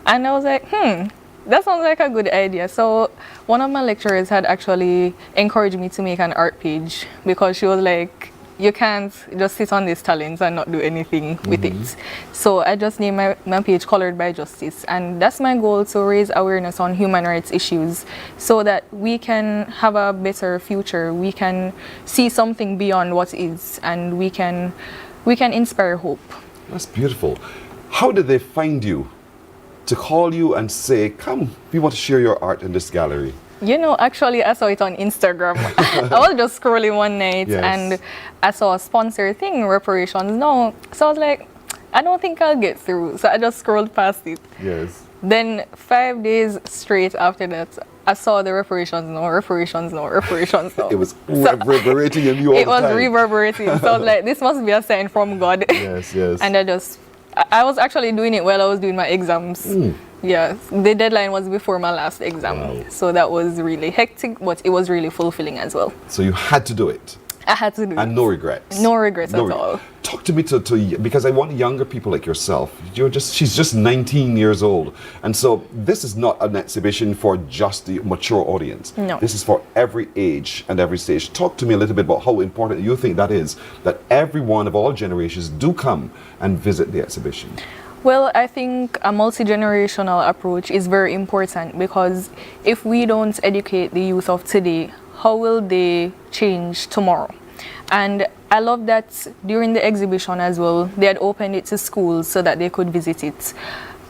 And I was like, that sounds like a good idea. So one of my lecturers had actually encouraged me to make an art page, because she was like, you can't just sit on these talents and not do anything with it. So I just named my page Colored by Justice. And that's my goal, to raise awareness on human rights issues so that we can have a better future. We can see something beyond what is, and we can inspire hope. That's beautiful. How did they find you to call you and say, come, we want to share your art in this gallery? You know, actually, I saw it on Instagram. I was just scrolling one night, and I saw a sponsored thing, Reparations now. So I was like, I don't think I'll get through. So I just scrolled past it. Yes. Then 5 days straight after that, I saw the Reparations now. It was reverberating in you all the time. It was reverberating. So I was like, this must be a sign from God. Yes, yes. And I was actually doing it while I was doing my exams. Yeah, the deadline was before my last exam. Wow. So that was really hectic, but it was really fulfilling as well. So you had to do it. I had to do it. And no regrets. No regrets at all. Talk to me because I want younger people like yourself. She's just 19 years old. And so this is not an exhibition for just the mature audience. No. This is for every age and every stage. Talk to me a little bit about how important you think that is, that everyone of all generations do come and visit the exhibition. Well, I think a multi-generational approach is very important, because if we don't educate the youth of today, how will they change tomorrow? And I love that during the exhibition as well, they had opened it to schools so that they could visit it.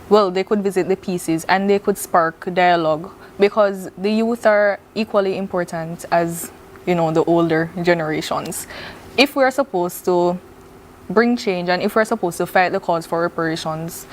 Well, they could visit the pieces and they could spark dialogue, because the youth are equally important as, you know, the older generations. If we're supposed to bring change, and if we're supposed to fight the cause for reparations,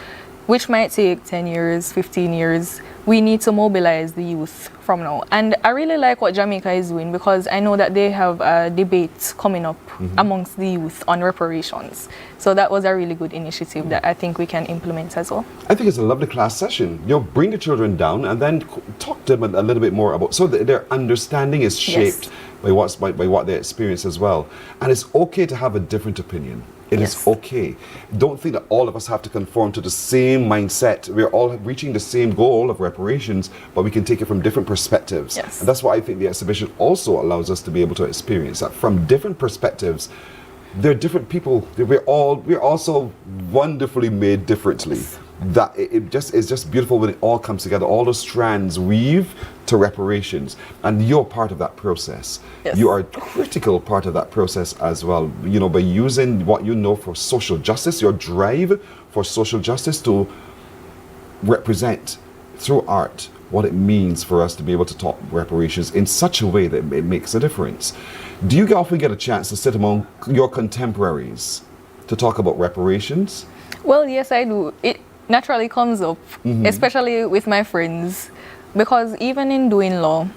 which might take 10 years, 15 years, we need to mobilize the youth from now. And I really like what Jamaica is doing, because I know that they have a debate coming up amongst the youth on reparations. So that was a really good initiative that I think we can implement as well. I think it's a lovely class session. You know, bring the children down and then talk to them a little bit more about, so that their understanding is shaped by what they experience as well. And it's okay to have a different opinion. It is okay. Don't think that all of us have to conform to the same mindset. We're all reaching the same goal of reparations, but we can take it from different perspectives. Yes. And that's why I think the exhibition also allows us to be able to experience that from different perspectives. They're different people. We're also wonderfully made differently. That it's just beautiful when it all comes together. All those strands weave to reparations, and you're part of that process. Yes. You are a critical part of that process as well. You know, by using what you know for social justice, your drive for social justice, to represent through art what it means for us to be able to talk reparations in such a way that it makes a difference. Do you often get a chance to sit among your contemporaries to talk about reparations? Well, yes, I do. It naturally comes up, especially with my friends, because even in doing law,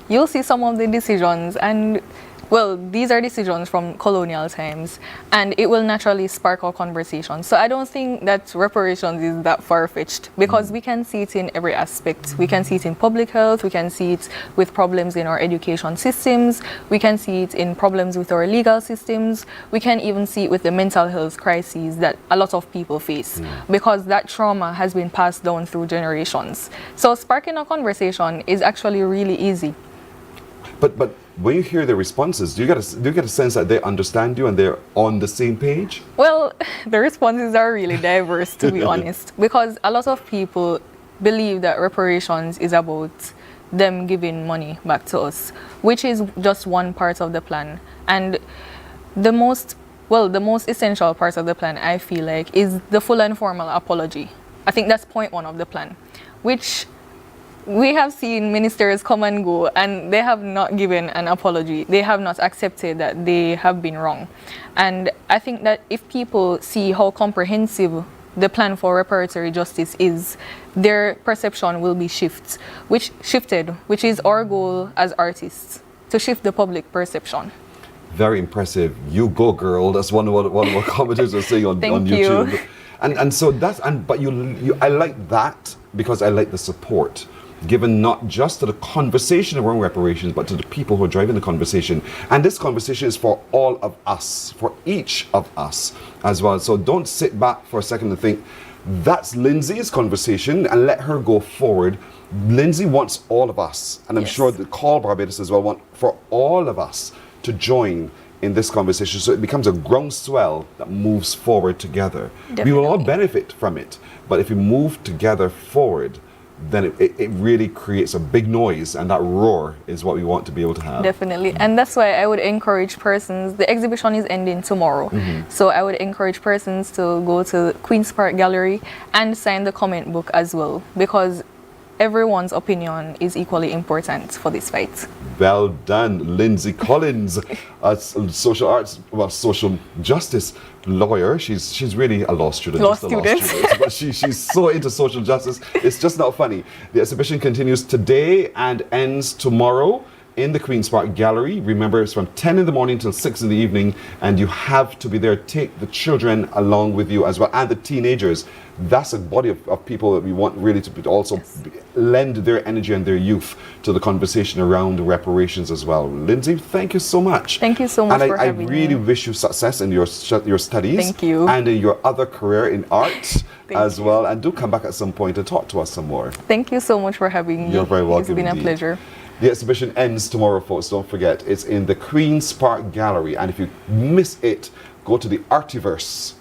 you'll see some of the decisions and well, these are decisions from colonial times, and it will naturally spark our conversation. So I don't think that reparations is that far-fetched, because we can see it in every aspect. We can see it in public health, we can see it with problems in our education systems, we can see it in problems with our legal systems, we can even see it with the mental health crises that a lot of people face, because that trauma has been passed down through generations. So sparking a conversation is actually really easy. But when you hear their responses, do you get a sense that they understand you and they're on the same page? Well, the responses are really diverse, to be honest, because a lot of people believe that reparations is about them giving money back to us, which is just one part of the plan. And the most essential part of the plan, I feel like, is the full and formal apology. I think that's point one of the plan, which we have seen ministers come and go, and they have not given an apology. They have not accepted that they have been wrong. And I think that if people see how comprehensive the plan for reparatory justice is, their perception will be shifted, which is our goal as artists, to shift the public perception. Very impressive. You go, girl. That's one of our commentators are saying on YouTube. You. And so that's, but I like that because I like the support given not just to the conversation around reparations, but to the people who are driving the conversation. And this conversation is for all of us, for each of us as well. So don't sit back for a second and think, that's Lindsay's conversation, and let her go forward. Lindsay wants all of us, and I'm sure the Call Barbados as well want for all of us to join in this conversation, so it becomes a groundswell that moves forward together. Definitely. We will all benefit from it, but if we move together forward, then it really creates a big noise, and that roar is what we want to be able to have. Definitely. And that's why I would encourage persons, the exhibition is ending tomorrow, so I would encourage persons to go to Queen's Park Gallery and sign the comment book as well, because everyone's opinion is equally important for this fight. Well done, Lindsay Collins, a social justice lawyer. She's really a law student. But she's so into social justice. It's just not funny. The exhibition continues today and ends tomorrow in the Queen's Park Gallery. Remember, it's from 10 in the morning till 6 in the evening, and you have to be there. Take the children along with you as well, and the teenagers. That's a body of people that we want really to also lend their energy and their youth to the conversation around reparations as well. Lindsay, thank you so much. Thank you so much for having me. I really wish you success in your studies. Thank you. And in your other career in art as well. And do come back at some point and talk to us some more. Thank you so much for having me. You're very welcome. It's been indeed. a pleasure. The exhibition ends tomorrow, folks. Don't forget, it's in the Queen's Park Gallery. And if you miss it, go to the Artiverse.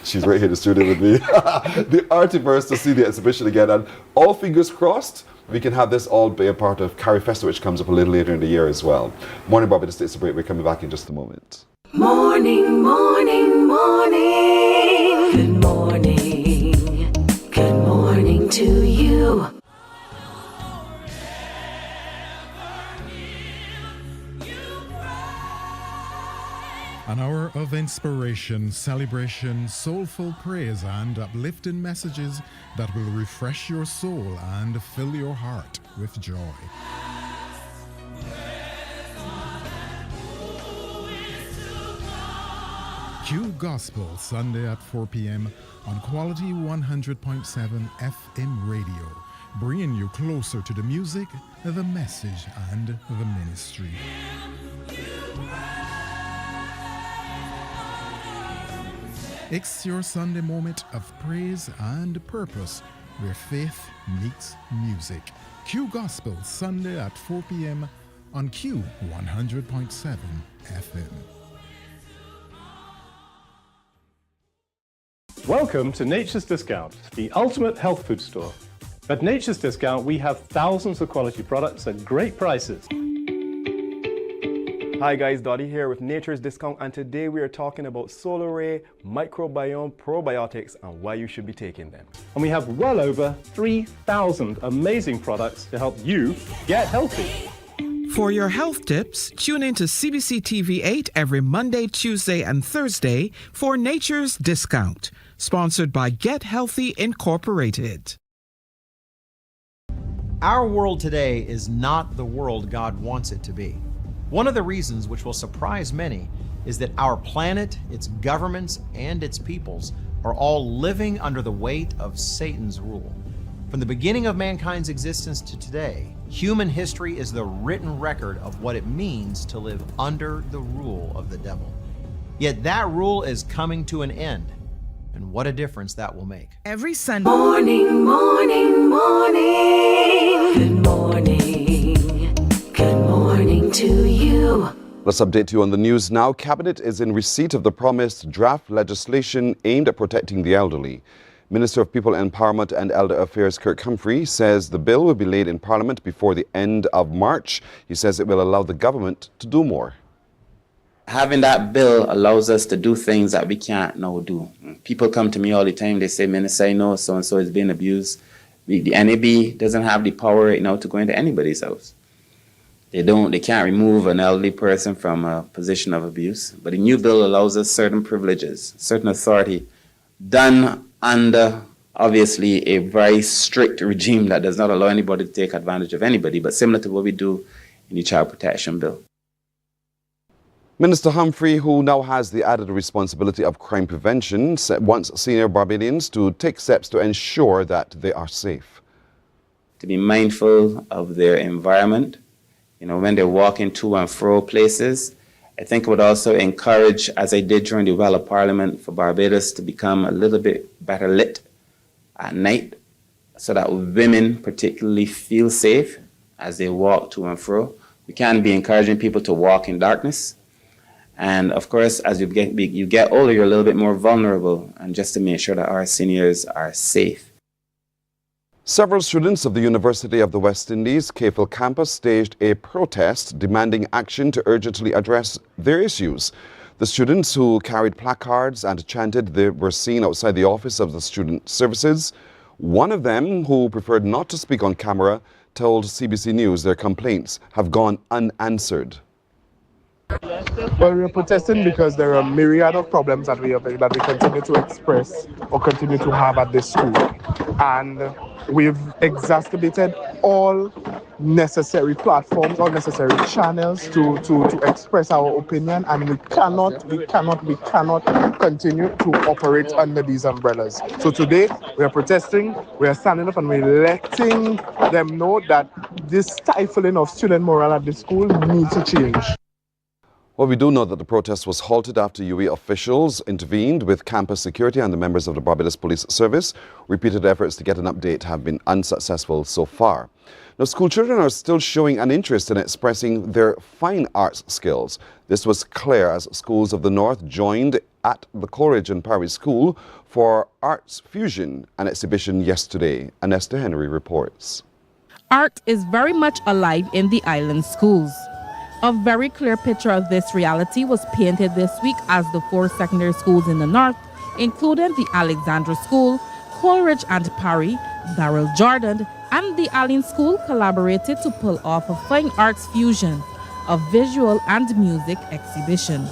She's right here in the studio with me. The Artiverse to see the exhibition again. And all fingers crossed, we can have this all be a part of Carry Festa, which comes up a little later in the year as well. Morning Barbados takes a break. We're coming back in just a moment. Morning, morning, morning. Good morning. Good morning to you. An hour of inspiration, celebration, soulful praise, and uplifting messages that will refresh your soul and fill your heart with joy. Q Gospel, Sunday at 4 p.m. on Quality 100.7 FM radio, bringing you closer to the music, the message, and the ministry. It's your Sunday moment of praise and purpose, where faith meets music. Q Gospel, Sunday at 4 p.m. on Q 100.7 FM. Welcome to Nature's Discount, the ultimate health food store. At Nature's Discount, we have thousands of quality products at great prices. Hi guys, Dottie here with Nature's Discount, and today we are talking about Solar Ray, microbiome, probiotics, and why you should be taking them. And we have well over 3,000 amazing products to help you get healthy. For your health tips, tune in to CBC TV 8 every Monday, Tuesday, and Thursday for Nature's Discount, sponsored by Get Healthy Incorporated. Our world today is not the world God wants it to be. One of the reasons, which will surprise many, is that our planet, its governments, and its peoples are all living under the weight of Satan's rule. From the beginning of mankind's existence to today, human history is the written record of what it means to live under the rule of the devil. Yet that rule is coming to an end, and what a difference that will make. Every Sunday. Morning, morning, morning. Good morning. Good morning to you. Let's update you on the news now. Cabinet is in receipt of the promised draft legislation aimed at protecting the elderly. Minister of People Empowerment and Elder Affairs Kirk Humphrey says the bill will be laid in Parliament before the end of March. He says it will allow the government to do more. Having that bill allows us to do things that we can't now do. People come to me all the time, they say, Minister, I know so-and-so is being abused. The NAB doesn't have the power right now to go into anybody's house. They can't remove an elderly person from a position of abuse. But the new bill allows us certain privileges, certain authority, done under, obviously, a very strict regime that does not allow anybody to take advantage of anybody, but similar to what we do in the Child Protection Bill. Minister Humphrey, who now has the added responsibility of crime prevention, wants senior Barbadians to take steps to ensure that they are safe. To be mindful of their environment, when they're walking to and fro places. I think I would also encourage, as I did during the Well of Parliament, for Barbados to become a little bit better lit at night so that women particularly feel safe as they walk to and fro. We can't be encouraging people to walk in darkness. And of course, as you get older, you're a little bit more vulnerable, and just to make sure that our seniors are safe. Several students of the University of the West Indies, CAFL campus, staged a protest demanding action to urgently address their issues. The students who carried placards and chanted they were seen outside the office of the Student Services. One of them, who preferred not to speak on camera, told CBC News their complaints have gone unanswered. Well, we're protesting because there are a myriad of problems that we continue to express or continue to have at this school. And we've exacerbated all necessary platforms, all necessary channels to express our opinion, and we cannot continue to operate under these umbrellas. So today we are protesting, we are standing up, and we're letting them know that this stifling of student morale at the school needs to change. Well, we do know that the protest was halted after UE officials intervened with campus security and the members of the Barbados Police Service. Repeated efforts to get an update have been unsuccessful so far. Now, school children are still showing an interest in expressing their fine arts skills. This was clear as schools of the North joined at the Coleridge and Parish School for Arts Fusion, an exhibition yesterday. Anesta Henry reports. Art is very much alive in the island schools. A very clear picture of this reality was painted this week as the 4 secondary schools in the north, including the Alexandra School, Coleridge and Parry, Darrell Jordan, and the Allen School, collaborated to pull off a fine arts fusion, a visual and music exhibition.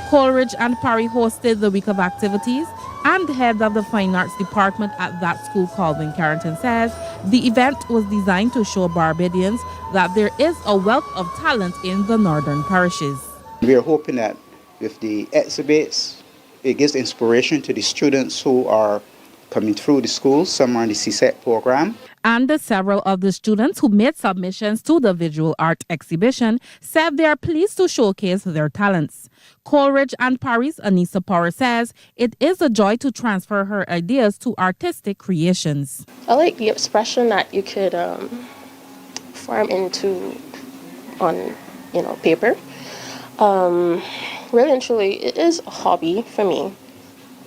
Coleridge and Parry hosted the week of activities, and head of the Fine Arts Department at that school, Calvin Carrington, says the event was designed to show Barbadians that there is a wealth of talent in the northern parishes. We are hoping that with the exhibits, it gives inspiration to the students who are coming through the school. Some are in the CSEC program. And several of the students who made submissions to the visual art exhibition said they are pleased to showcase their talents. Coleridge and Parry's Anissa Power says it is a joy to transfer her ideas to artistic creations. I like the expression that you could form on paper. Really and truly, it is a hobby for me.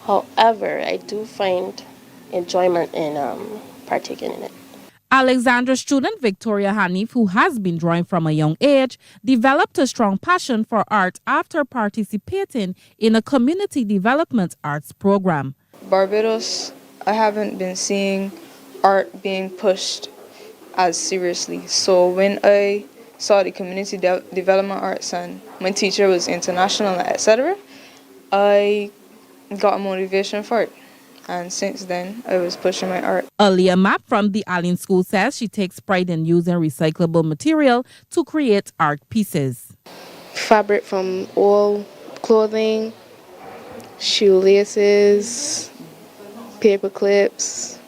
However, I do find enjoyment in partaking in it. Alexandra student Victoria Hanif, who has been drawing from a young age, developed a strong passion for art after participating in a community development arts program. Barbados, I haven't been seeing art being pushed as seriously. So when I saw the community development arts and my teacher was international, etc., I got a motivation for it. and since then I was pushing my art. Aaliyah Map from the Allen School says she takes pride in using recyclable material to create art pieces. Fabric from old clothing, shoelaces, paper clips,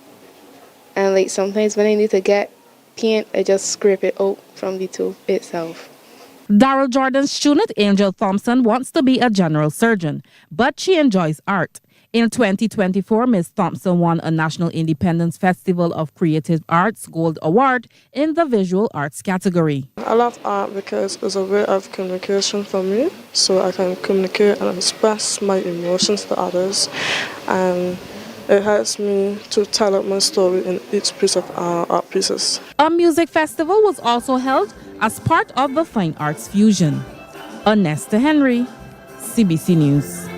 and like sometimes when I need to get paint, I just scrape it out from the tube itself. Darrell Jordan's student Angel Thompson wants to be a general surgeon, but she enjoys art. In 2024, Ms. Thompson won a National Independence Festival of Creative Arts Gold Award in the Visual Arts category. I love art because it's a way of communication for me, so I can communicate and express my emotions to others, and it helps me to tell out my story in each piece of art pieces. A music festival was also held as part of the Fine Arts Fusion. Onesta Henry, CBC News.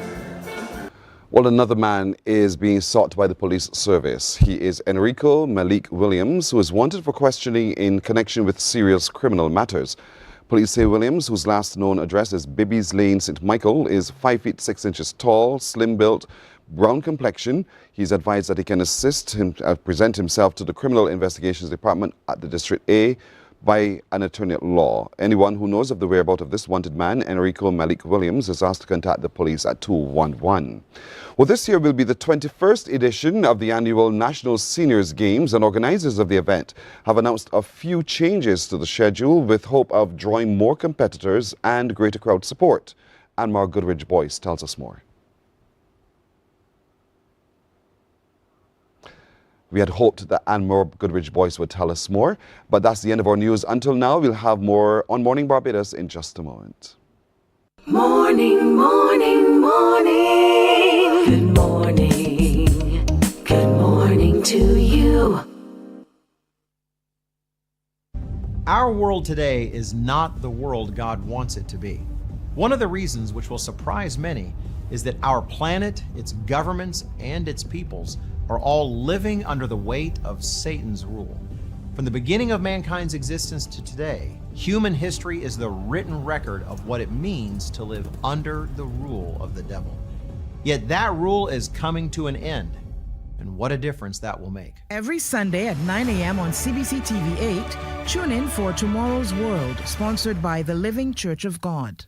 Well, another man is being sought by the police service. He is Enrico Malik Williams, who is wanted for questioning in connection with serious criminal matters. Police say Williams, whose last known address is Bibby's Lane, St. Michael, is 5 feet 6 inches tall, slim-built, brown complexion. He's advised that he can assist him present himself to the Criminal Investigations Department at the District A by an attorney at law. Anyone who knows of the whereabouts of this wanted man, Enrico Malik Williams, is asked to contact the police at 211. Well, this year will be the 21st edition of the annual National Seniors Games, and organizers of the event have announced a few changes to the schedule with hope of drawing more competitors and greater crowd support. Anmar Goodridge-Boyce tells us more. We had hoped that Anmar Goodridge-Boyce would tell us more, but that's the end of our news. Until now, we'll have more on Morning Barbados in just a moment. Morning, morning, morning. Good morning. Good morning to you. Our world today is not the world God wants it to be. One of the reasons, which will surprise many, is that our planet, its governments, and its peoples are all living under the weight of Satan's rule. From the beginning of mankind's existence to today, human history is the written record of what it means to live under the rule of the devil. Yet that rule is coming to an end, and what a difference that will make. Every Sunday at 9 a.m. on CBC TV 8, tune in for Tomorrow's World, sponsored by the Living Church of God.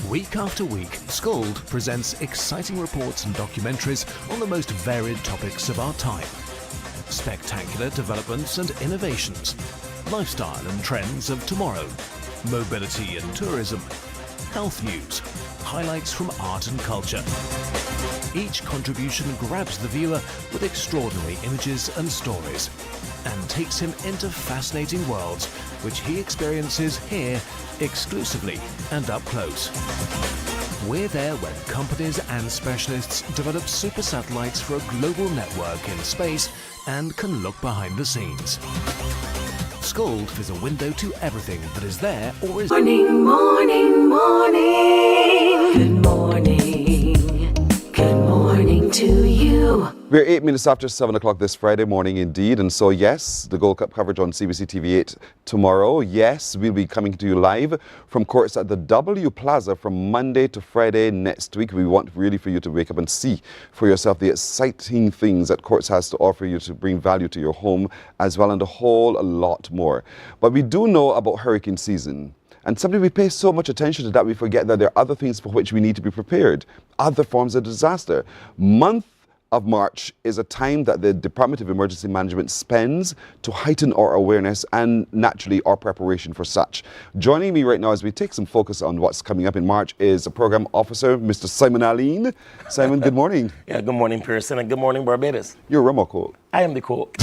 Week after week, Scold presents exciting reports and documentaries on the most varied topics of our time. Spectacular developments and innovations, lifestyle and trends of tomorrow, mobility and tourism, health news, highlights from art and culture. Each contribution grabs the viewer with extraordinary images and stories and takes him into fascinating worlds which he experiences here exclusively and up close. We're there when companies and specialists develop super satellites for a global network in space and can look behind the scenes. Scold is a window to everything that is there or is... Morning, morning, morning. Good morning. Good morning to you. We're 8 minutes after 7 o'clock this Friday morning indeed, and so yes, the Gold Cup coverage on CBC TV 8 tomorrow. Yes, we'll be coming to you live from courts at the W Plaza from Monday to Friday next week. We want really for you to wake up and see for yourself the exciting things that courts has to offer you to bring value to your home as well, and a whole lot more. But we do know about hurricane season. And sometimes we pay so much attention to that we forget that there are other things for which we need to be prepared, other forms of disaster. Month of March is a time that the Department of Emergency Management spends to heighten our awareness and naturally our preparation for such. Joining me right now as we take some focus on what's coming up in March is a program officer, Mr. Simon Aline. Simon, good morning. Yeah, good morning, Pearson, and good morning, Barbados. You're rum or coke? I am the coke.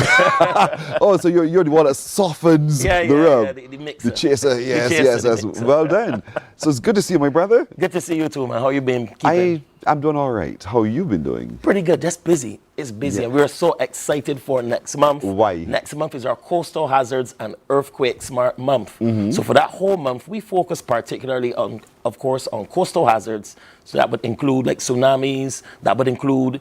Oh, so you're the one that softens the rum. Yeah, the mixer. The chaser, yes, the chaser, yes, the yes. mixer. Well done. So it's good to see you, my brother. Good to see you too, man. How you been keeping? I'm doing all right. How you been doing? Pretty good, just busy. is busy, and we're so excited for next month. Why? Next month is our Coastal Hazards and Earthquake Smart Month. So for that whole month, we focus particularly on, of course, on coastal hazards. So that would include like tsunamis, that would include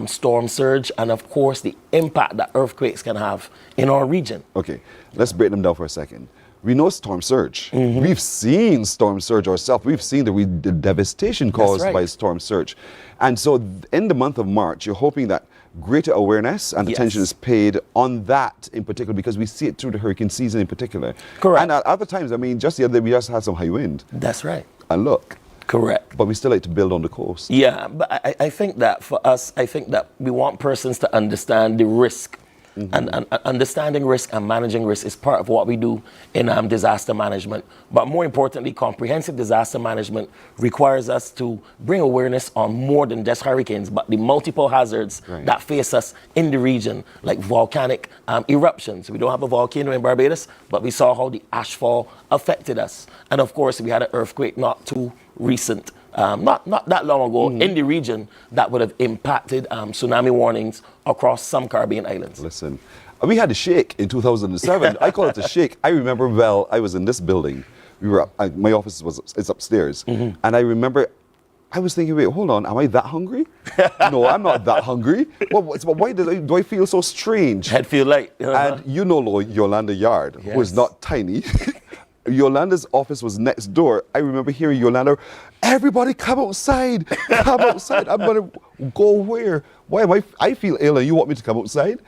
storm surge, and of course the impact that earthquakes can have in our region. Okay, let's break them down for a second. We know storm surge. We've seen storm surge ourselves. We've seen the devastation caused by storm surge. And so in the month of March, you're hoping that greater awareness and attention is paid on that in particular, because we see it through the hurricane season in particular. Correct. And at other times, I mean, just the other day, we just had some high wind. That's right. And look. Correct. But we still like to build on the coast. Yeah, but I think that for us, I think that we want persons to understand the risk. And understanding risk and managing risk is part of what we do in disaster management. But more importantly, comprehensive disaster management requires us to bring awareness on more than just hurricanes, but the multiple hazards that face us in the region, like volcanic eruptions. We don't have a volcano in Barbados, but we saw how the ashfall affected us. And of course, we had an earthquake not too recent. Not that long ago in the region that would have impacted tsunami warnings across some Caribbean islands. Listen, we had a shake in 2007. I call it a shake. I remember well, I was in this building. We were my office is upstairs. And I remember I was thinking, wait, hold on, am I that hungry? No, I'm not that hungry. Why do I feel so strange? Head feel light. And you know Yolanda Yard, who is not tiny. Yolanda's office was next door. I remember hearing Yolanda, everybody come outside, come outside. I'm gonna go where? Why am I feel ill and you want me to come outside?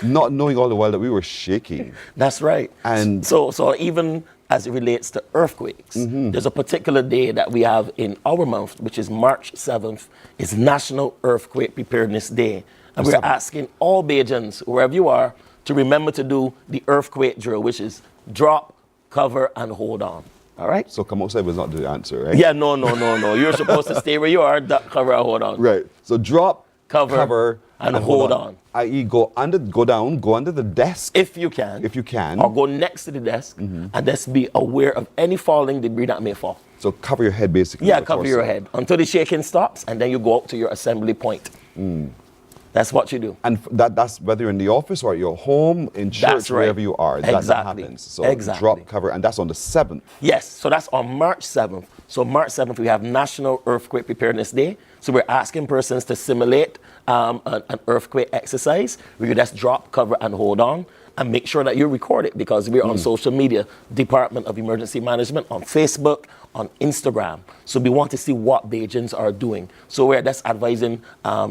Not knowing all the while that we were shaking. That's right. And so even as it relates to earthquakes, there's a particular day that we have in our month, which is March 7th, is National Earthquake Preparedness Day. And we're asking all Bajans, wherever you are, to remember to do the earthquake drill, which is drop, cover, and hold on. All right? So come outside was not the answer, right? Yeah, no. You're supposed to stay where you are, duck, cover, and hold on. Right. So drop, cover and hold on. I.e. go down, go under the desk. If you can. If you can. Or go next to the desk and just be aware of any falling debris that may fall. So cover your head basically. Yeah, cover your head until the shaking stops, and then you go out to your assembly point. That's what you do. And that's whether you're in the office or at your home, in church, wherever you are. That happens. So drop, cover, and that's on the 7th. Yes, so that's on March 7th. So March 7th, we have National Earthquake Preparedness Day. So we're asking persons to simulate an earthquake exercise where you just drop, cover, and hold on. And make sure that you record it, because we're on social media, Department of Emergency Management, on Facebook, on Instagram. So we want to see what Bajans are doing. So we're just advising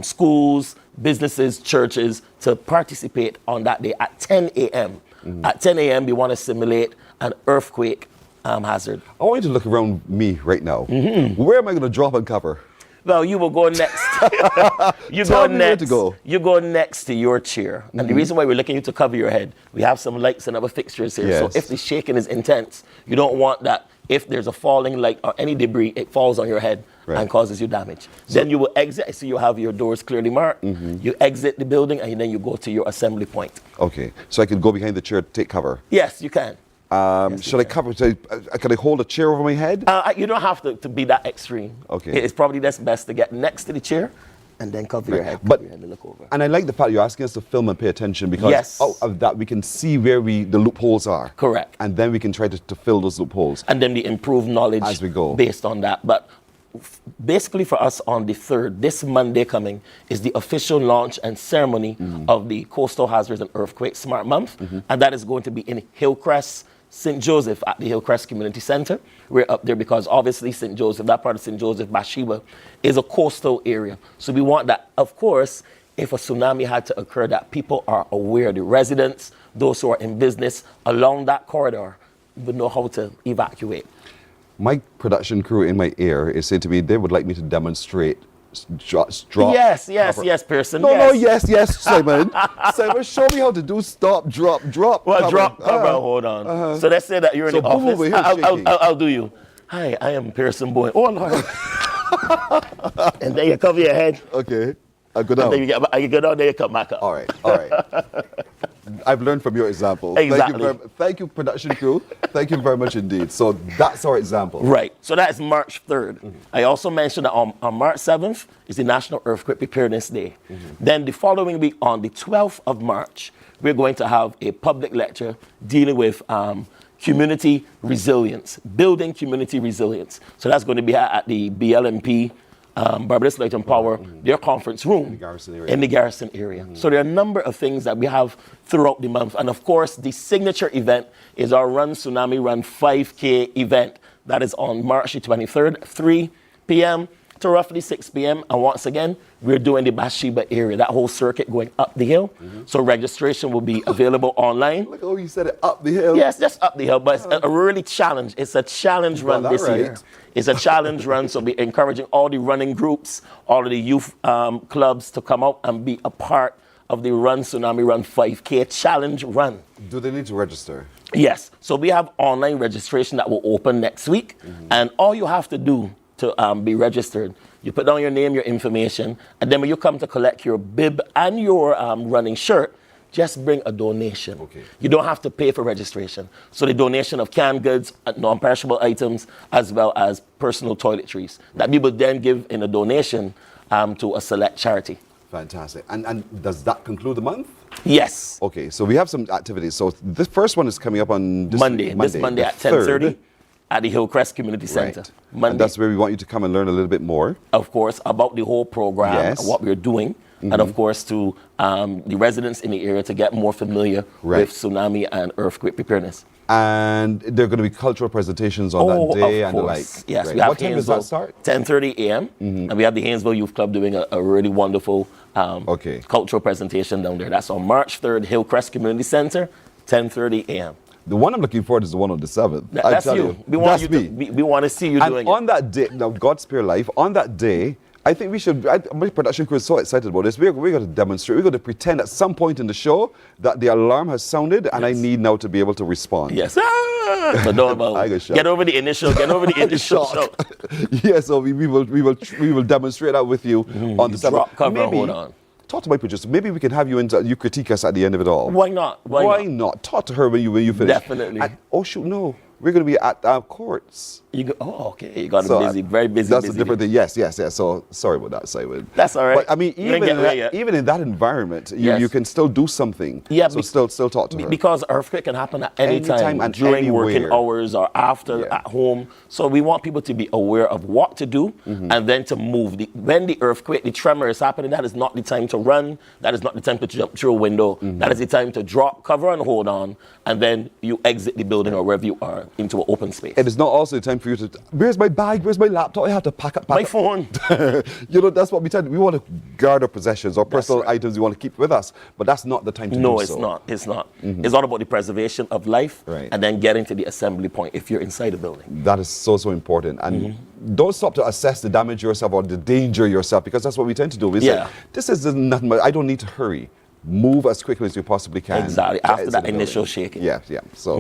schools, businesses, churches to participate on that day at 10 a.m. At 10 a.m., we want to simulate an earthquake hazard. I want you to look around me right now. Where am I going to drop and cover? Well, you will go next. You go next to your chair. And the reason why we're looking you to cover your head, we have some lights in our fixtures here. So if the shaking is intense, you don't want that. If there's a falling light or any debris, it falls on your head and causes you damage. So then you will exit. So you have your doors clearly marked. You exit the building, and then you go to your assembly point. Okay. So I can go behind the chair to take cover? Yes, you can. Should I cover? Can I hold a chair over my head? You don't have to be that extreme. Okay. It's probably best to get next to the chair and then cover your head. But, cover your head and look over. And I like the fact you're asking us to film and pay attention, because out of that we can see where the loopholes are. Correct. And then we can try to fill those loopholes. And then the improved knowledge as we go based on that. But basically for us on the 3rd, this Monday coming, is the official launch and ceremony of the Coastal Hazards and Earthquake Smart Month. And that is going to be in Hillcrest, St. Joseph, at the Hillcrest Community Center. We're up there because obviously St. Joseph, that part of St. Joseph, Bathsheba, is a coastal area. So we want that, of course, if a tsunami had to occur, that people are aware, the residents, those who are in business along that corridor, would know how to evacuate. My production crew in my ear is saying to me they would like me to demonstrate drop. Yes, Pearson. Yes, Simon. Simon, show me how to do stop, drop. Well, cover. Drop, cover, hold on. So let's say that you're in the office. I'll do you. Hi, I am Pearson Boy. Oh, Lord. And then you cover your head. Okay. I go down. And then you go down, then you come back up. All right. I've learned from your example. Exactly. Thank you, production crew. Thank you very much indeed. So that's our example. Right. So that is March 3rd. I also mentioned that on March 7th is the National Earthquake Preparedness Day. Then the following week, on the 12th of March, we're going to have a public lecture dealing with community resilience, building community resilience. So that's going to be at the BLMP, Barbados Light and Power, their conference room in the Garrison area. So there are a number of things that we have throughout the month. And of course, the signature event is our Run Tsunami Run 5K event. That is on March the 23rd, 3 p.m. to roughly 6 p.m. And once again, we're doing the Bathsheba area, that whole circuit going up the hill. So registration will be available online. Look, oh, you said it up the hill. Yes, just up the hill, but it's a really challenge. It's a challenge run this year. It's a challenge run, so we're encouraging all the running groups, all of the youth clubs to come out and be a part of the Run Tsunami Run 5K challenge run. Do they need to register? Yes. So we have online registration that will open next week, and all you have to do to be registered, you put down your name, your information, and then when you come to collect your bib and your running shirt, just bring a donation. You don't have to pay for registration. So the donation of canned goods, non-perishable items, as well as personal toiletries that we will then give in a donation to a select charity. Fantastic. And does that conclude the month? Yes. Okay, so we have some activities. So this first one is coming up on this Monday at 10:30 at the Hillcrest Community Center. Monday. And that's where we want you to come and learn a little bit more. Of course, about the whole program and what we're doing. And of course, to the residents in the area to get more familiar with tsunami and earthquake preparedness. And there are going to be cultural presentations on that day and the like. Yes, Right. we have What time does that start? 10:30 a.m. And we have the Haynesville Youth Club doing a really wonderful cultural presentation down there. That's on March 3rd, Hillcrest Community Center, 10:30 a.m. The one I'm looking forward to is the one on the 7th. That's you. We want we want to see you and doing on that day, now God spare life, on that day, I think we should, my production crew is so excited about this, we're going to demonstrate, we're going to pretend at some point in the show that the alarm has sounded and I need now to be able to respond. Yes. But don't get over the initial shock. Yeah, so we will demonstrate that with you on the 7th. Drop cover, hold on. Talk to my producer. Maybe we can have you you critique us at the end of it all. Why not? Why not? Talk to her when you finish. Definitely. Oh shoot, no. We're going to be at courts. Okay. You got busy, very busy. That's a different thing. Yes. So sorry about that, Simon. That's all right. But I mean, even in that environment, you can still do something. Yeah. So still talk to her. Because earthquake can happen at any time and during working hours or after at home. So we want people to be aware of what to do and then to move. When the earthquake, the tremor is happening, that is not the time to run. That is not the time to jump through a window. That is the time to drop, cover, and hold on, and then you exit the building or wherever you are into an open space. It is not also the time for you to, where's my bag, where's my laptop? I have to pack up. My phone. That's what we tend. We want to guard our possessions or personal items we want to keep with us, but that's not the time to do so. No, it's not. It's all about the preservation of life and then getting to the assembly point if you're inside the building. That is so important. And don't stop to assess the damage yourself or the danger yourself, because that's what we tend to do. We say, this is nothing, I don't need to hurry. Move as quickly as you possibly can. Exactly, after that initial shaking. Yeah. So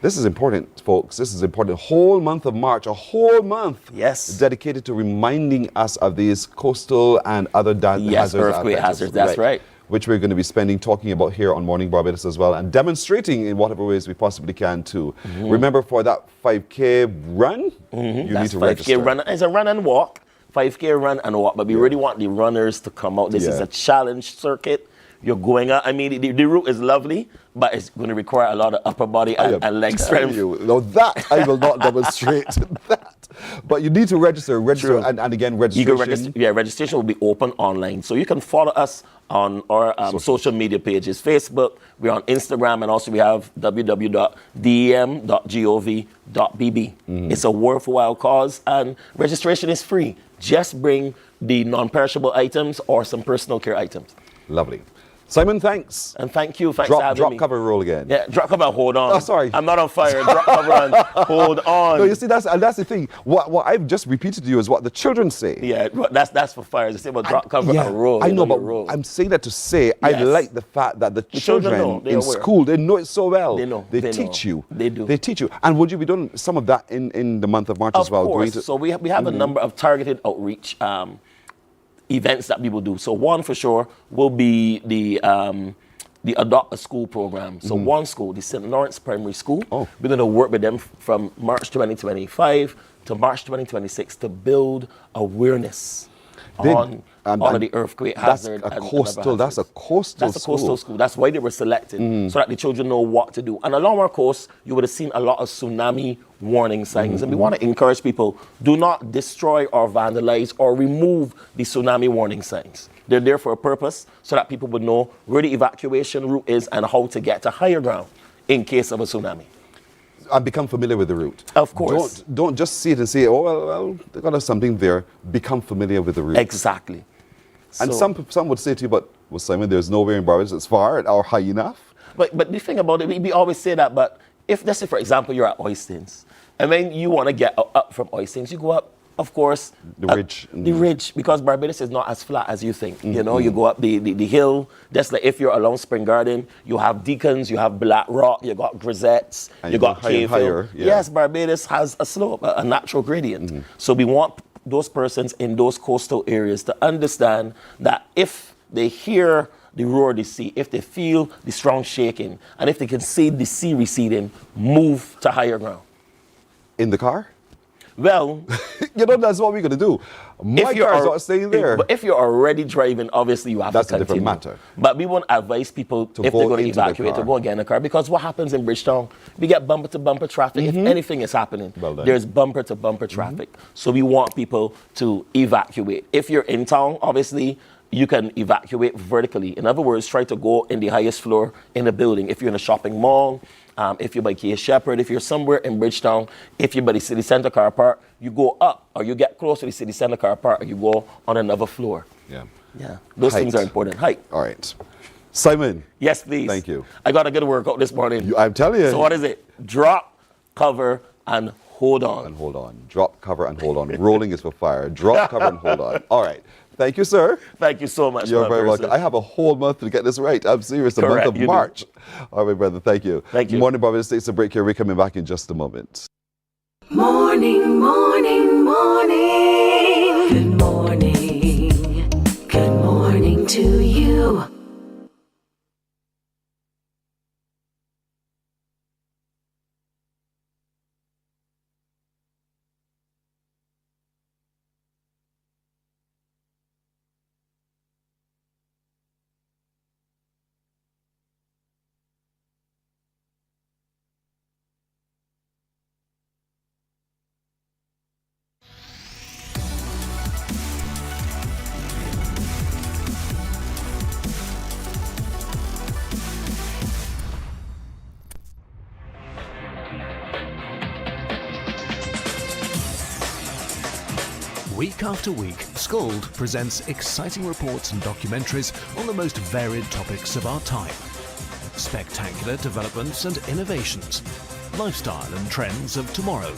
this is important, folks. This is important. Whole month of March, a whole month dedicated to reminding us of these coastal and other hazards. Earthquake hazards, that's right. Which we're going to be spending talking about here on Morning Barbados as well, and demonstrating in whatever ways we possibly can too. Remember, for that 5K run, you need to register. 5K run. It's a run and walk. 5K run and walk, but we really want the runners to come out. This is a challenge circuit. You're going out. I mean, the route is lovely, but it's going to require a lot of upper body and leg strength. No, that I will not demonstrate that. But you need to register, and again, registration. Registration will be open online. So you can follow us on our social media pages. Facebook, we're on Instagram, and also we have www.dem.gov.bb. It's a worthwhile cause, and registration is free. Just bring the non-perishable items or some personal care items. Lovely. Simon, thanks. And thank you. Thanks for having drop me. Cover roll again. Yeah, drop cover, hold on. Oh, sorry. I'm not on fire. Drop cover and hold on. No, you see, that's the thing. What I've just repeated to you is what the children say. Yeah, that's for fires. They say about drop cover and roll. I know, but I'm saying that to say I like the fact that the children in school, they know it so well. They know. They teach you. They do. They teach you. And would you be doing some of that in the month of March as well? Of course. So we have a number of targeted outreach events that we will do. So one for sure will be the the Adopt a School program. So one school, the St. Lawrence Primary School, we're going to work with them from March 2025 to March 2026 to build awareness on the earthquake hazard. That's a coastal school. That's why they were selected, so that the children know what to do. And along our coast, you would have seen a lot of tsunami warning signs. And we want to encourage people, do not destroy or vandalize or remove the tsunami warning signs. They're there for a purpose, so that people would know where the evacuation route is and how to get to higher ground in case of a tsunami. And become familiar with the route. Of course. Don't just see it and say, oh, well, they got us something there. Become familiar with the route. Exactly. And some would say to you, but well, Simon, there's nowhere in Barbados that's far or high enough. But the thing about it, we always say that, but if, let's say, for example, you're at Oistins, and then you want to get up from Oistins, you go up, of course, the ridge, because Barbados is not as flat as you think. You know, you go up the hill. That's like if you're along Spring Garden, you have Deacons, you have Black Rock, you got Grisettes, you got Cave Hill. Yes, Barbados has a slope, a natural gradient. So we want those persons in those coastal areas to understand that if they hear the roar of the sea, if they feel the strong shaking, and if they can see the sea receding, move to higher ground. In the car? Well, you know, that's what we're going to do. My car's not staying there. But if you're already driving, obviously you have to continue. That's a different matter. But we won't advise people, if they're going to evacuate, to go and get in a car. Because what happens in Bridgetown, we get bumper-to-bumper traffic. If anything is happening, there's bumper-to-bumper traffic. So we want people to evacuate. If you're in town, obviously, you can evacuate vertically. In other words, try to go in the highest floor in the building. If you're in a shopping mall, if you're by Kia Shepherd, if you're somewhere in Bridgetown, if you're by the city center car park, you go up, or you get close to the city center car park, or you go on another floor. Yeah. Those things are important. Height. All right. Simon. Yes, please. Thank you. I got a good workout this morning. I'm telling you. So what is it? Drop, cover, and hold on. And hold on. Drop, cover, and hold on. Rolling is for fire. Drop, cover, and hold on. All right. Thank you, sir. Thank you so much. You're very welcome. I have a whole month to get this right. I'm serious. The month of March. All right, brother. Thank you. Thank you. Morning Barbados takes a break here. We're coming back in just a moment. Morning, morning, morning. Good morning. Good morning to you. Week after week, Scold presents exciting reports and documentaries on the most varied topics of our time. Spectacular developments and innovations, lifestyle and trends of tomorrow,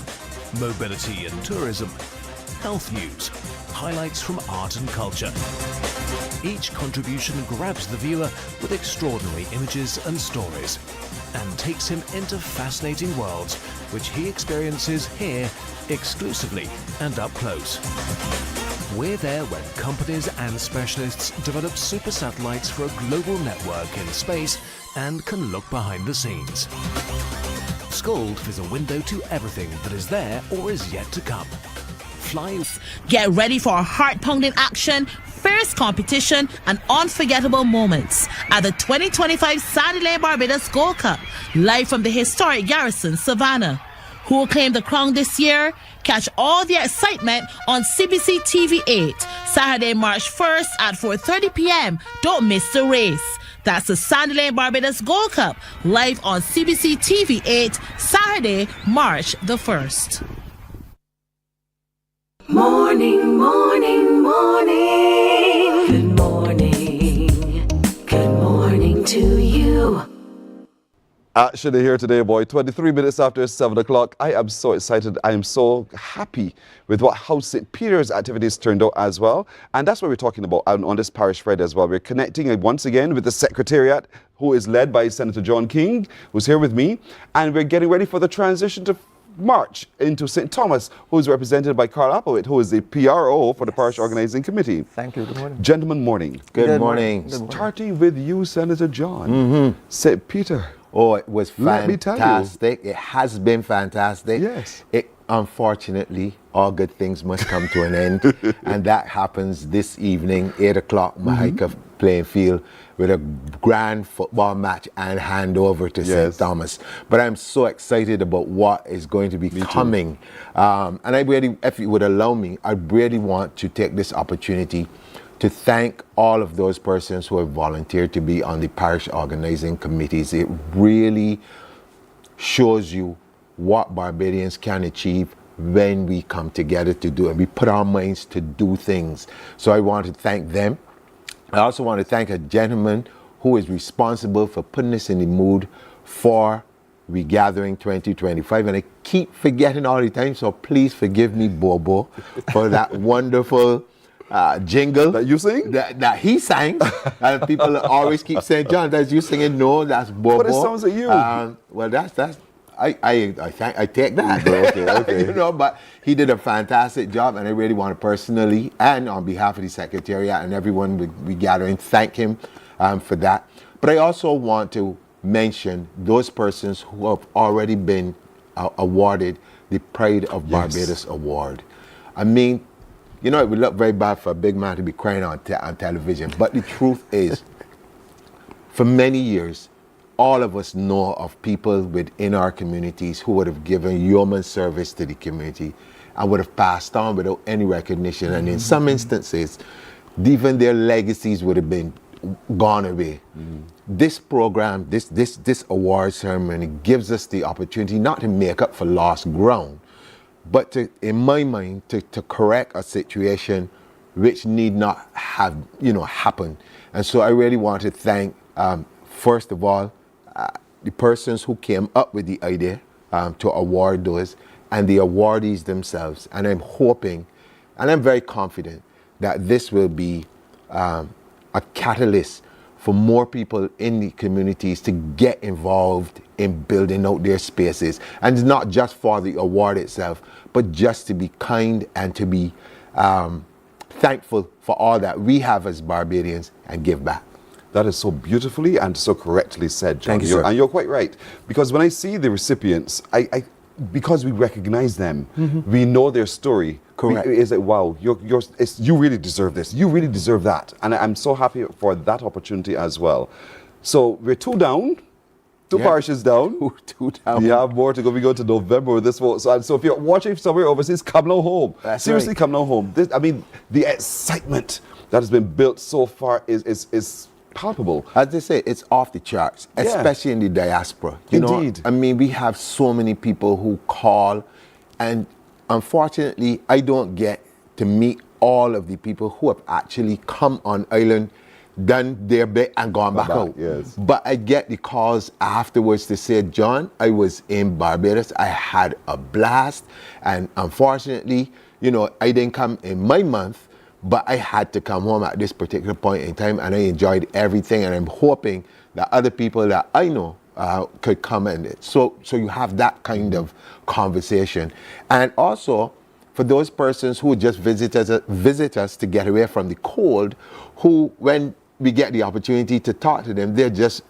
mobility and tourism, health news, highlights from art and culture. Each contribution grabs the viewer with extraordinary images and stories and takes him into fascinating worlds which he experiences here exclusively and up close. We're there when companies and specialists develop super satellites for a global network in space and can look behind the scenes. Scold is a window to everything that is there or is yet to come. Get ready for heart-pounding action, fierce competition, and unforgettable moments at the 2025 Sandy Lane Barbados Gold Cup, live from the historic Garrison, Savannah. Who will claim the crown this year? Catch all the excitement on CBC TV 8, Saturday, March 1st at 4:30 p.m. Don't miss the race. That's the Sandy Lane Barbados Gold Cup, live on CBC TV 8, Saturday, March the 1st. Morning, morning, morning. Good morning. Good morning to you. Action here today, boy. 23 minutes after 7 o'clock. I am so excited. I am so happy with how St. Peter's activities turned out as well. And that's what we're talking about on this parish Friday as well. We're connecting once again with the Secretariat, who is led by Senator John King, who's here with me. And we're getting ready for the transition to march into St. Thomas, who is represented by Carl Applewitt, who is the PRO for the Parish Organizing Committee. Thank you. Good morning. Gentlemen, morning. Good morning. Starting with you, Senator John. St. Peter. Oh, it was Let me tell you. fantastic. It has been fantastic. Yes. Unfortunately, all good things must come to an end. And that happens this evening, 8 o'clock, Mahika playing field with a grand football match and handover to St. Thomas. But I'm so excited about what is going to be coming. And I really, if you would allow me, I really want to take this opportunity to thank all of those persons who have volunteered to be on the parish organizing committees. It really shows you what Barbadians can achieve when we come together to do it. We put our minds to do things. So I want to thank them. I also want to thank a gentleman who is responsible for putting us in the mood for Regathering 2025. And I keep forgetting all the time, so please forgive me, Bobo, for that wonderful jingle that you sing, that he sang, and people always keep saying, "John, that's you singing." No, that's Bobo. But it sounds like you. Well, that's I take that. Okay. You know, but he did a fantastic job, and I really want to personally and on behalf of the Secretariat and everyone we gathering thank him for that. But I also want to mention those persons who have already been awarded the Pride of Barbados Award. I mean, you know, it would look very bad for a big man to be crying on television, but the truth is, for many years, all of us know of people within our communities who would have given yeoman service to the community and would have passed on without any recognition. And in some instances, even their legacies would have been gone away. This program, this award ceremony gives us the opportunity not to make up for lost ground, but to, in my mind, to correct a situation which need not have, happen. And so I really want to thank, first of all, the persons who came up with the idea to award those and the awardees themselves. And I'm hoping, and I'm very confident that this will be a catalyst for more people in the communities to get involved in building out their spaces. And it's not just for the award itself, but just to be kind and to be thankful for all that we have as Barbadians and give back. That is so beautifully and so correctly said, John. Thank you, sir. And you're quite right. Because when I see the recipients, because we recognize them, we know their story. Correct. It's like, wow, you really deserve this. You really deserve that. And I'm so happy for that opportunity as well. So we're 2 down. 2 parishes down. 2 down. We have more to go. We go to November with this vote. So if you're watching somewhere overseas, come now home. Seriously, come now home. The excitement that has been built so far is palpable. As they say, it's off the charts, especially in the diaspora. You Indeed. know, I mean, we have so many people who call, and unfortunately, I don't get to meet all of the people who have actually come on island, done their bit, and gone back out. Yes. But I get the calls afterwards to say, John, I was in Barbados, I had a blast, and unfortunately, I didn't come in my month, but I had to come home at this particular point in time, and I enjoyed everything, and I'm hoping that other people that I know could come in. So you have that kind of conversation. And also, for those persons who just visit us to get away from the cold, who, when we get the opportunity to talk to them, they're just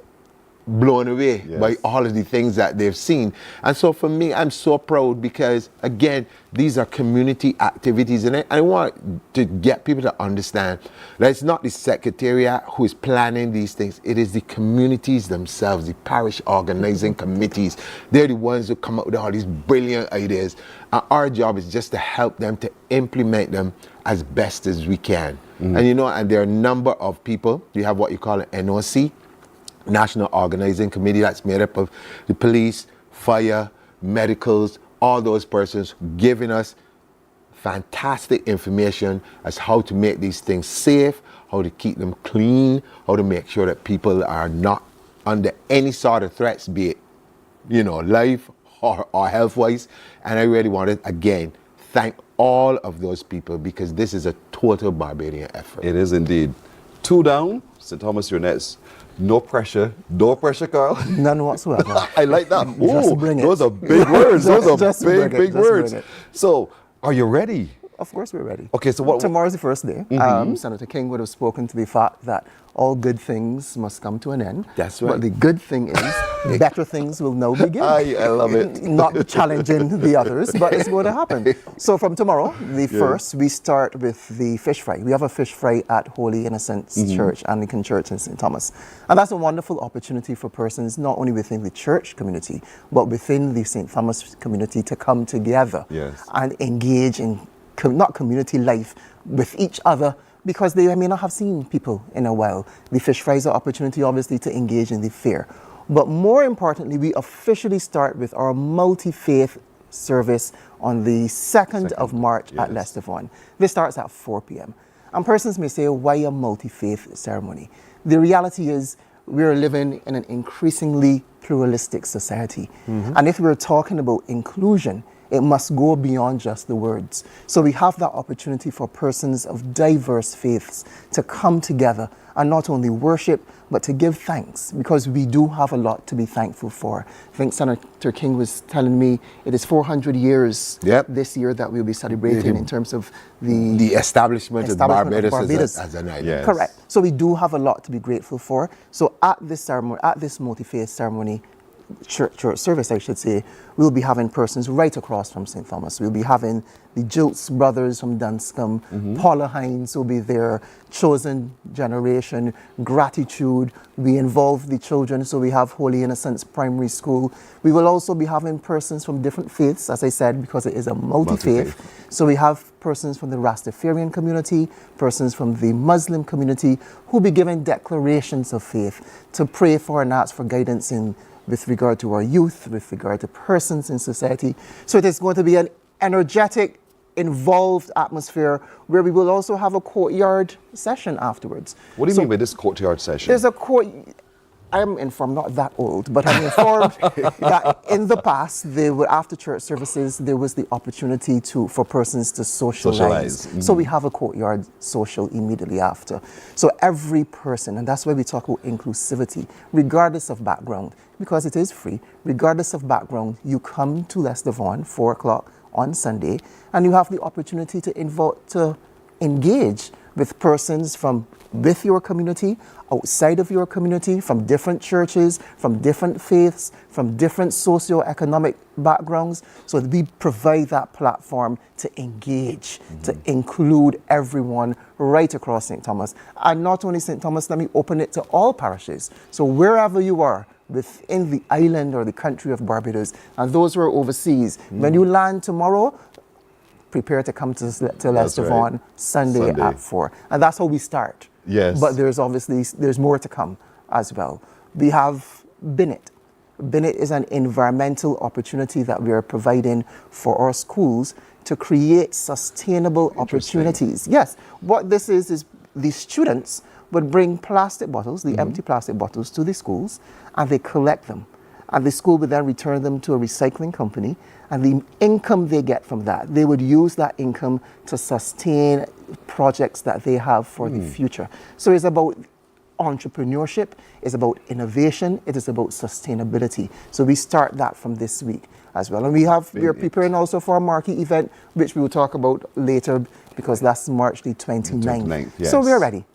blown away by all of the things that they've seen. And so for me, I'm so proud because, again, these are community activities. And I want to get people to understand that it's not the Secretariat who is planning these things. It is the communities themselves, the parish organizing committees. They're the ones who come up with all these brilliant ideas. And our job is just to help them to implement them as best as we can. And, and there are a number of people. You have what you call an NOC, National Organizing Committee, that's made up of the police, fire, medicals, all those persons giving us fantastic information as how to make these things safe, how to keep them clean, how to make sure that people are not under any sort of threats, be it, life or health-wise. And I really want to, again, thank all of those people because this is a total Barbadian effort. It is indeed. 2 down, St. Thomas, you're next. No pressure, Carl. None whatsoever. I like that. Just bring it. Those are big words. Those are big words. Bring it. So, are you ready? Of course we're ready. Okay, so what? Tomorrow's the first day. Senator King would have spoken to the fact that all good things must come to an end. That's right. But the good thing is, better things will now begin. I love it. Not challenging the others, but it's going to happen. So from tomorrow, the first, we start with the fish fry. We have a fish fry at Holy Innocents Church, Anglican Church in St. Thomas. And that's a wonderful opportunity for persons, not only within the church community, but within the St. Thomas community to come together and engage in not community life with each other, because they may not have seen people in a while. The fish fry is an opportunity, obviously, to engage in the fair. But more importantly, we officially start with our multi-faith service on the 2nd of March at Les Dvon. This starts at 4 p.m. And persons may say, why a multi-faith ceremony? The reality is, we're living in an increasingly pluralistic society. And if we're talking about inclusion, it must go beyond just the words. So we have that opportunity for persons of diverse faiths to come together and not only worship, but to give thanks, because we do have a lot to be thankful for. I think Senator King was telling me it is 400 years this year that we'll be celebrating in terms of the establishment of Barbados as an island. Correct. So we do have a lot to be grateful for. So at this ceremony, at this multi-faith ceremony, church service, I should say, we'll be having persons right across from St. Thomas. We'll be having the Jilts brothers from Dunscombe, Paula Hines will be there, Chosen Generation, Gratitude. We involve the children, so we have Holy Innocents Primary School. We will also be having persons from different faiths, as I said, because it is a multi-faith. So we have persons from the Rastafarian community, persons from the Muslim community, who will be giving declarations of faith to pray for and ask for guidance with regard to our youth, with regard to persons in society. So it is going to be an energetic, involved atmosphere where we will also have a courtyard session afterwards. What do you mean by this courtyard session? There's a I'm informed, not that old, but I'm informed that in the past, after church services, there was the opportunity for persons to socialize. So we have a courtyard social immediately after. So every person, and that's why we talk about inclusivity, regardless of background, because it is free, regardless of background, you come to Les Dvon, 4 o'clock on Sunday, and you have the opportunity to engage with persons from with your community, outside of your community, from different churches, from different faiths, from different socio-economic backgrounds. So we provide that platform to engage, to include everyone right across St. Thomas. And not only St. Thomas, let me open it to all parishes. So wherever you are, within the island or the country of Barbados, and those who are overseas, when you land tomorrow, prepare to come to Les Dvon Sunday at 4. And that's how we start. Yes. But there's more to come as well. We have BINIT. BINIT is an environmental opportunity that we are providing for our schools to create sustainable opportunities. Yes, what this is the students would bring plastic bottles, the empty plastic bottles, to the schools, and they collect them. And the school would then return them to a recycling company, and the income they get from that, they would use that income to sustain projects that they have for the future. So it's about entrepreneurship, it's about innovation, it is about sustainability. So we start that from this week as well. And we are preparing also for a marquee event, which we will talk about later, because that's March the 29th. Yes. So we're ready.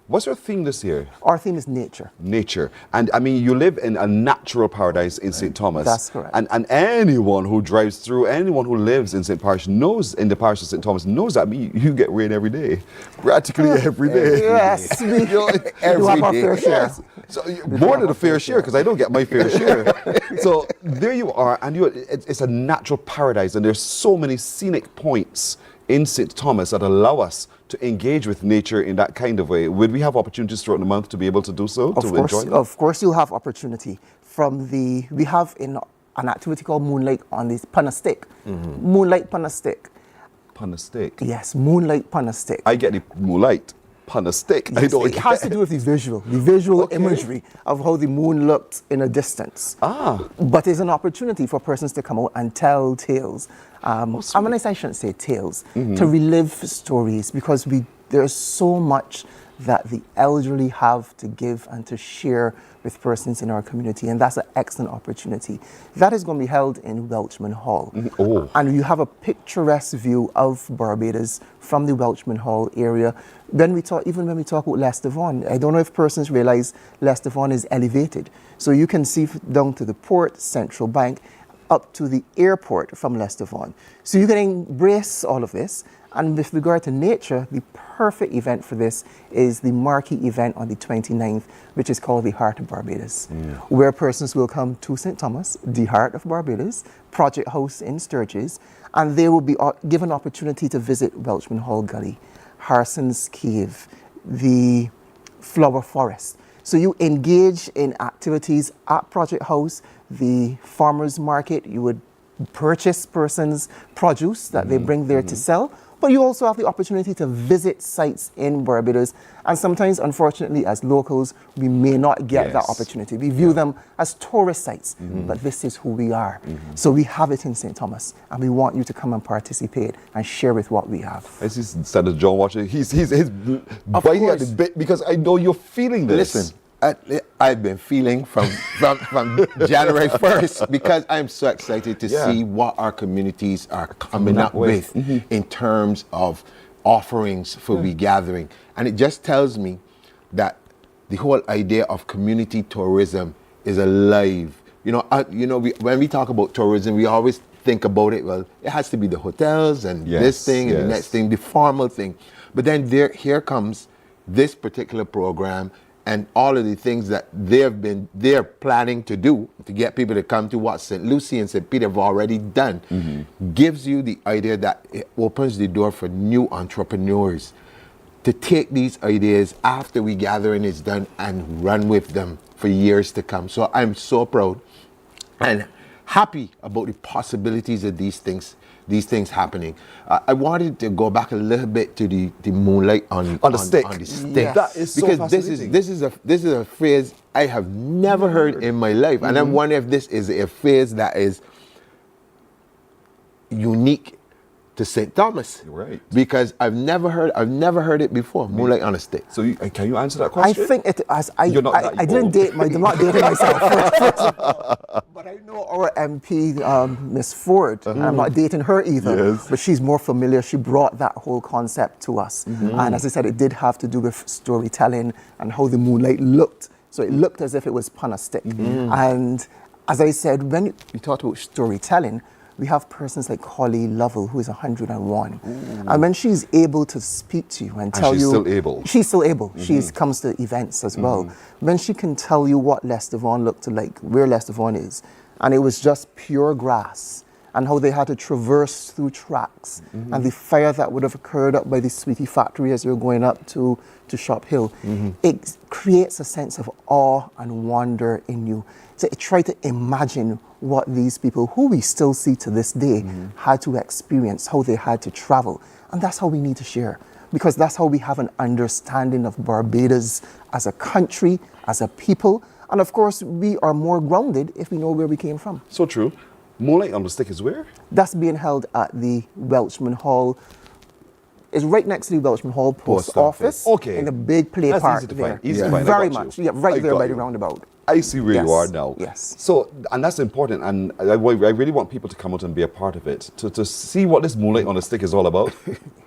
What's your theme this year? Our theme is nature. Nature. And I mean, you live in a natural paradise in St. Thomas. That's correct. And anyone who drives through, anyone who lives in St. Parish knows, in the parish of St. Thomas, knows that you get rain every day. Practically every day. Yes. We do have our fair share. Yes. So more than a fair share, because I don't get my fair share. So there you are, and it's a natural paradise, and there's so many scenic points in St. Thomas that allow us to engage with nature in that kind of way. Would we have opportunities throughout the month to be able to do so? Of course you'll have opportunity. We have an activity called Moonlight on this Panastick. Moonlight Panastick. Panastick? Yes, Moonlight Panastick. I get the moonlight. Panastick. Yes, it has to do with the visual imagery of how the moon looked in a distance. But it's an opportunity for persons to come out and tell tales. I shouldn't say tales, to relive stories, because There's so much that the elderly have to give and to share with persons in our community, and that's an excellent opportunity. That is going to be held in Welchman Hall. And you have a picturesque view of Barbados from the Welchman Hall area. Even when we talk about Les Dvon, I don't know if persons realize Les Dvon is elevated. So you can see down to the port, Central Bank, up to the airport from Les Dvon. So you can embrace all of this. And with regard to nature, the perfect event for this is the marquee event on the 29th, which is called the Heart of Barbados, where persons will come to St. Thomas, the Heart of Barbados, Project House in Sturgis, and they will be given opportunity to visit Welchman Hall Gully, Harson's Cave, the Flower Forest. So you engage in activities at Project House, the farmers market. You would purchase persons' produce that they bring there to sell, but you also have the opportunity to visit sites in Barbados. And sometimes, unfortunately, as locals, we may not get that opportunity. We view them as tourist sites, but this is who we are. So we have it in St. Thomas, and we want you to come and participate and share with what we have. I see Senator John watching. He's biting at the bit because I know you're feeling this. Listen, I've been feeling from January 1st because I'm so excited to see what our communities are coming up with in terms of offerings for regathering. And it just tells me that the whole idea of community tourism is alive. When we talk about tourism, we always think about it, well, it has to be the hotels and this thing and the next thing, the formal thing. But then here comes this particular program and all of the things that they're planning to do to get people to come to what St. Lucie and St. Peter have already done, gives you the idea that it opens the door for new entrepreneurs to take these ideas after we gathering is done and run with them for years to come. So I'm so proud and happy about the possibilities of these things happening. I wanted to go back a little bit to the moonlight on the stick. Yes. That is so fascinating. This is a phrase I have never heard in my life, and I'm wondering if this is a phrase that is unique to St. Thomas, right? Because I've never heard it before. Moonlight on a stick. So can you answer that question? I think it as I didn't date I'm not dating myself. But I know our MP, Miss Ford, and I'm not dating her either. But she's more familiar. She brought that whole concept to us, and as I said, it did have to do with storytelling and how the moonlight looked. So it looked as if it was upon a stick. And as I said, when we talked about storytelling, we have persons like Holly Lovell, who is 101. And when she's able to speak to you and tell you... she's still able. She's still able. She comes to events as well. When she can tell you what Les Dvon looked like, where Les Dvon is, and it was just pure grass, and how they had to traverse through tracks, and the fire that would have occurred up by the Sweetie factory as you're going up to Shop Hill, it creates a sense of awe and wonder in you. So try to imagine what these people, who we still see to this day, had to experience, how they had to travel. And that's how we need to share, because that's how we have an understanding of Barbados as a country, as a people. And of course, we are more grounded if we know where we came from. So true. Moonlight on the Stick is where? That's being held at the Welchman Hall. It's right next to the Welchman Hall Post Office. Okay. In the big play park there. Easy to find. Very much. Yeah, right there by the roundabout. I see where you are now. Yes. So, and that's important, and I really want people to come out and be a part of it, to see what this Moonlight on a Stick is all about.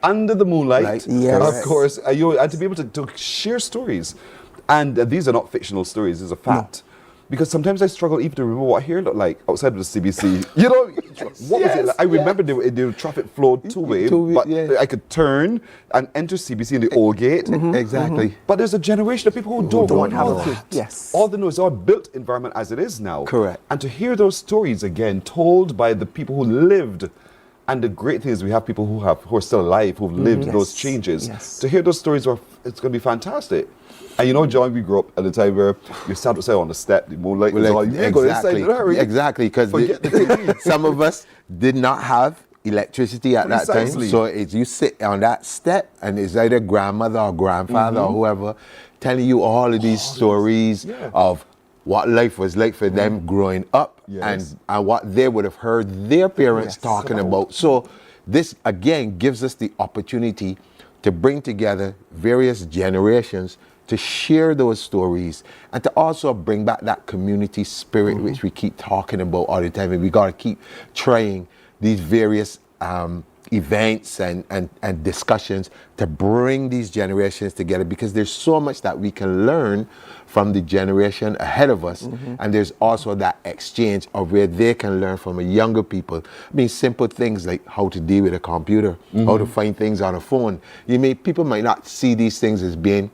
Under the moonlight, of course, and to be able to share stories. And these are not fictional stories, these are fact. No. Because sometimes I struggle even to remember what hair looked like outside of the CBC. You know, what was it like? I remember the traffic flowed two-way, but I could turn and enter CBC in the old gate. Exactly. But there's a generation of people who don't have know that. Yes. All they know is our built environment as it is now. Correct. And to hear those stories again told by the people who lived. And the great thing is we have people who are still alive, who've lived those changes. Yes. To hear those stories, it's going to be fantastic. And you know, John, we grew up at a time where you sat outside on the step, the moonlight was all, you go inside in a hurry. Exactly, because some of us did not have electricity at that time. So it's you sit on that step, and it's either grandmother or grandfather or whoever telling you all of these stories of what life was like for them growing up and what they would have heard their parents talking about. So this, again, gives us the opportunity to bring together various generations to share those stories and to also bring back that community spirit which we keep talking about all the time. And we got to keep trying these various events and discussions to bring these generations together, because there's so much that we can learn from the generation ahead of us. And there's also that exchange of where they can learn from a younger people. I mean, simple things like how to deal with a computer, how to find things on a phone. People might not see these things as being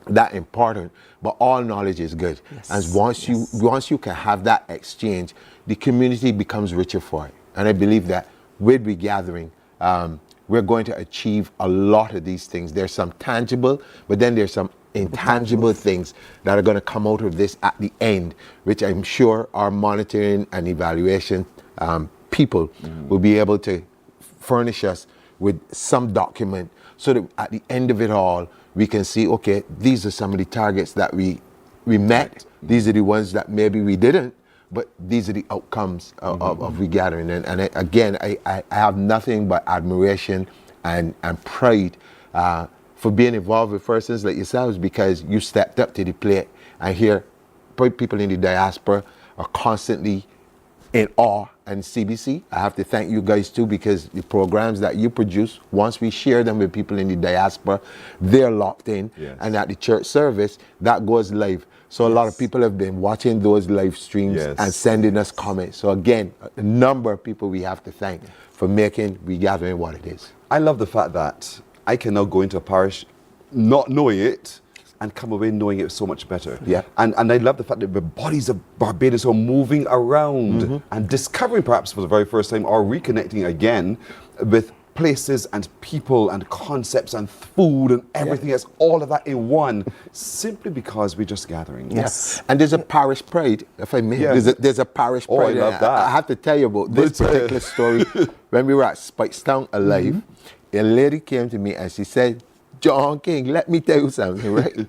that important, but all knowledge is good. And once you can have that exchange, the community becomes richer for it. And I believe that with the gathering, we're going to achieve a lot of these things. There's some tangible, but then there's some intangible things that are going to come out of this at the end, which I'm sure our monitoring and evaluation people will be able to furnish us with some document, so that at the end of it all, we can see, okay, these are some of the targets that we met. These are the ones that maybe we didn't, but these are the outcomes of regathering. And again, I have nothing but admiration and pride for being involved with persons like yourselves, because you stepped up to the plate. And here, people in the diaspora are constantly in awe. And CBC, I have to thank you guys too, because the programs that you produce, once we share them with people in the diaspora, they're locked in. And at the church service, that goes live. So a lot of people have been watching those live streams and sending us comments. So again, a number of people we have to thank for making Regathering what it is. I love the fact that I can now go into a parish not knowing it and come away knowing it so much better. And I love the fact that the bodies of Barbados are moving around and discovering, perhaps for the very first time, or reconnecting again with places and people and concepts and food and everything else, all of that in one, simply because we're just gathering. And there's a parish pride, if I may. There's a parish pride. I love that. I have to tell you about this particular story. When we were at Spikestown Alive, a lady came to me and she said, "John King, let me tell you something, right?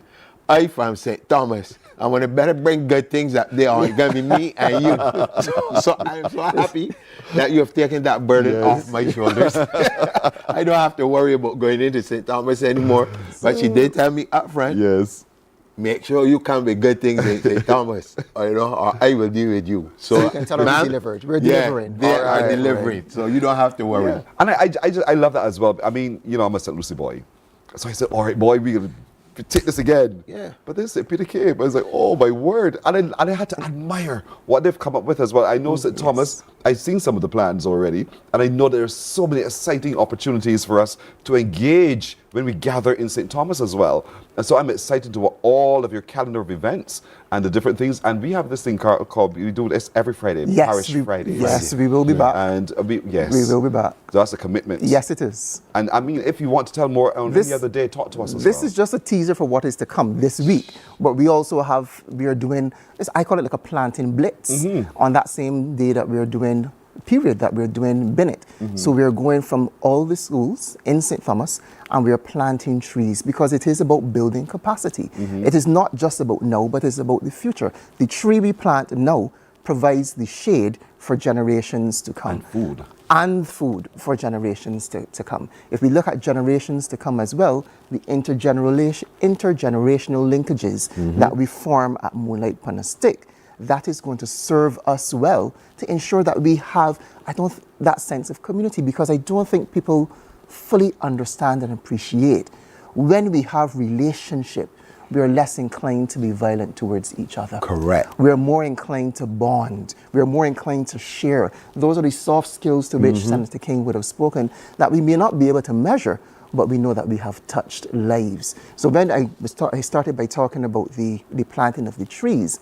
I from St. Thomas. I want to better bring good things up there. It's going to be me and you." So I'm so happy that you have taken that burden off my shoulders. I don't have to worry about going into St. Thomas anymore. But she did tell me up front, make sure you come with good things in St. Thomas, or I will deal with you. So you can tell her we delivered. We're delivering. They are delivering. So you don't have to worry. And I love that as well. I mean, I'm a St. Lucie boy. So I said, all right, boy, we're going to take this again. But then St. Peter came. I was like, oh my word. And I had to admire what they've come up with as well. I know St. Thomas, I've seen some of the plans already, and I know there's so many exciting opportunities for us to engage when we gather in St. Thomas as well. And so I'm excited to watch all of your calendar of events and the different things. And we have this thing called, we do this every Friday, Parish Fridays. Yes, we will be back. And we will be back. So that's a commitment. Yes, it is. And I mean, if you want to tell more on any other day, talk to us as well. This is just a teaser for what is to come this week. But we also are doing, I call it like a planting blitz on that same day that we're doing Bennett. So we're going from all the schools in St. Thomas and we're planting trees, because it is about building capacity. It is not just about now, but it's about the future. The tree we plant now provides the shade for generations to come. And food for generations to come. If we look at generations to come as well, the intergenerational linkages that we form at Moonlight Upon a Stick, that is going to serve us well to ensure that we have that sense of community, because I don't think people fully understand and appreciate when we have relationship, we are less inclined to be violent towards each other. Correct. We're more inclined to bond. We're more inclined to share. Those are the soft skills to which Senator King would have spoken that we may not be able to measure, but we know that we have touched lives. So when I started by talking about the planting of the trees,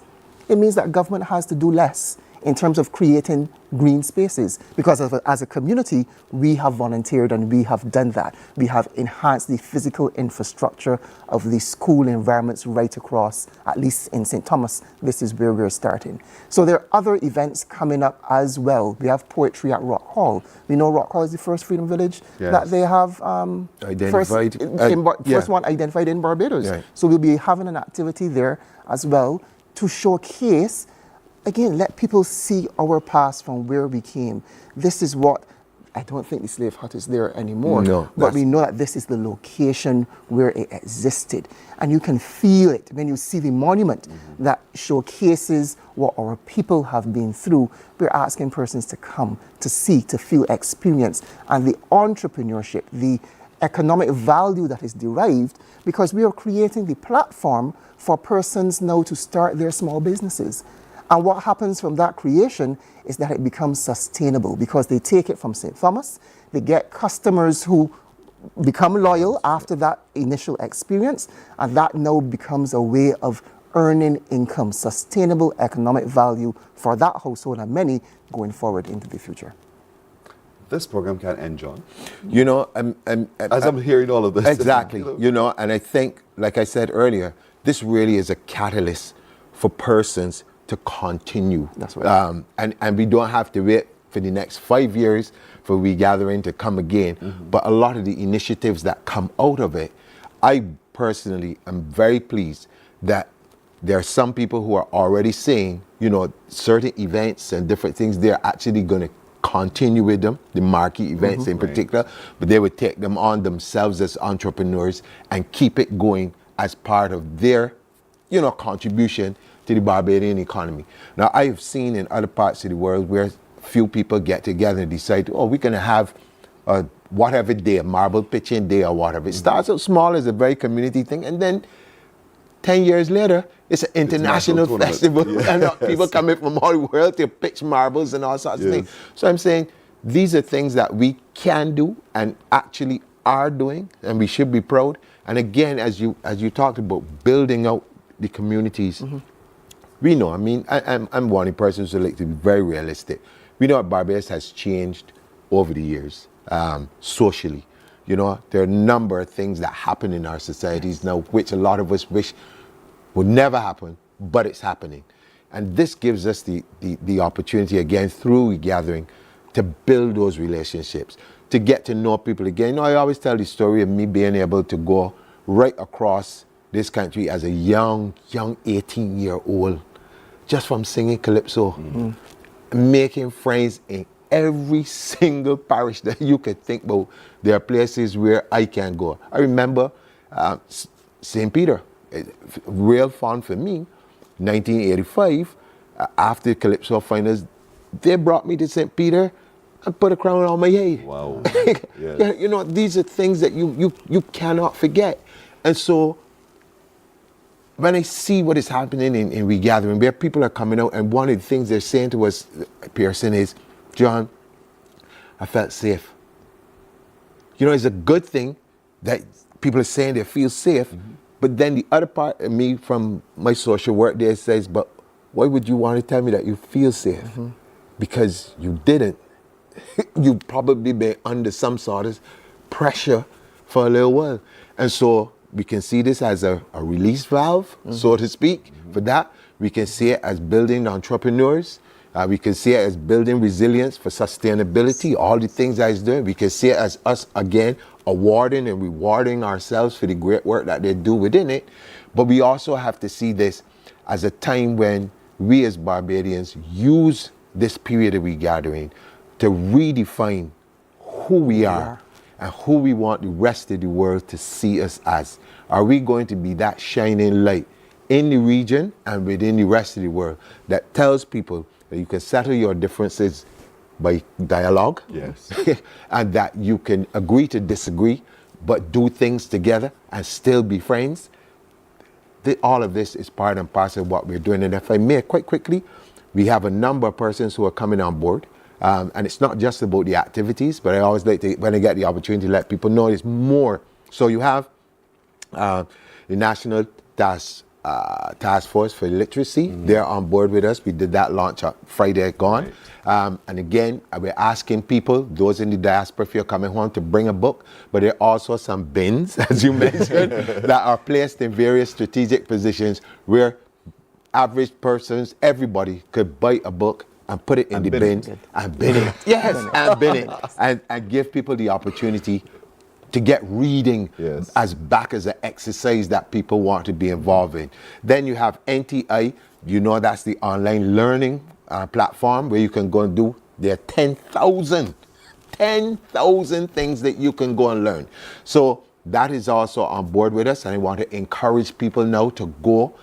it means that government has to do less in terms of creating green spaces, because as a community, we have volunteered and we have done that. We have enhanced the physical infrastructure of the school environments right across, at least in St. Thomas. This is where we're starting. So there are other events coming up as well. We have poetry at Rock Hall. We know Rock Hall is the first Freedom Village that they have identified. First one identified in Barbados. So we'll be having an activity there as well to showcase, again, let people see our past from where we came. This is what I don't think the slave hut is there anymore. No, but we know that this is the location where it existed. And you can feel it when you see the monument that showcases what our people have been through. We're asking persons to come, to see, to feel, experience, and the entrepreneurship, the economic value that is derived, because we are creating the platform for persons now to start their small businesses. And what happens from that creation is that it becomes sustainable, because they take it from St. Thomas, they get customers who become loyal after that initial experience, and that now becomes a way of earning income, sustainable economic value for that household and many going forward into the future. This program can end, John. You know, as I'm hearing all of this. Exactly. You know, and I think, like I said earlier, this really is a catalyst for persons to continue. That's right. And we don't have to wait for the next 5 years for regathering to come again. But a lot of the initiatives that come out of it, I personally am very pleased that there are some people who are already saying, you know, certain events and different things, they're actually going to continue with them, the marquee events in particular, but they would take them on themselves as entrepreneurs and keep it going as part of their, you know, contribution to the Barbadian economy. Now, I have seen in other parts of the world where few people get together and decide, oh, we're going to have a whatever day, a marble pitching day or whatever. It starts out small as a very community thing, and then 10 years later, it's an international festival, and people coming from all the world to pitch marbles and all sorts of things. So I'm saying these are things that we can do and actually are doing, and we should be proud. And again, as you talked about building out the communities, we know, I mean, I'm one person who like to be very realistic. We know that Barbados has changed over the years, socially. You know, there are a number of things that happen in our societies now, which a lot of us wish would never happen, but it's happening. And this gives us the opportunity again through regathering to build those relationships, to get to know people again. You know, I always tell the story of me being able to go right across this country as a young 18-year-old, just from singing calypso, making friends in every single parish that you could think about. There are places where I can go. I remember St. Peter, real fun for me, 1985, after Calypso finals, they brought me to St. Peter and put a crown on my head. Wow. Yes. You know, these are things that you cannot forget. And so when I see what is happening in regathering, where people are coming out, and one of the things they're saying to us, Pearson, is, John, I felt safe. You know, it's a good thing that people are saying they feel safe, but then the other part of me from my social work there says, but why would you want to tell me that you feel safe? Because you didn't. You probably been under some sort of pressure for a little while. And so we can see this as a release valve, so to speak, for that. We can see it as building entrepreneurs. We can see it as building resilience for sustainability, all the things that it's doing. We can see it as us, again, awarding and rewarding ourselves for the great work that they do within it. But we also have to see this as a time when we as Barbadians use this period of regathering to redefine who we are and who we want the rest of the world to see us as. Are we going to be that shining light in the region and within the rest of the world that tells people that you can settle your differences by dialogue, and that you can agree to disagree, but do things together and still be friends? All of this is part and parcel of what we're doing. And if I may, quite quickly, we have a number of persons who are coming on board. And it's not just about the activities, but I always like to, when I get the opportunity, to let people know there's more. So you have the National Task Force for Literacy. They're on board with us. We did that launch on Friday gone. And again, we're asking people, those in the diaspora, if you're coming home, to bring a book. But there are also some bins, as you mentioned, that are placed in various strategic positions where average persons, everybody could buy a book and put it in the bin and bin it. Yes, and bin it. And give people the opportunity to get reading as back as an exercise that people want to be involved in. Then you have NTI, you know, that's the online learning platform where you can go and do, there are 10,000 10,000 things that you can go and learn. So that is also on board with us, and I want to encourage people now to go.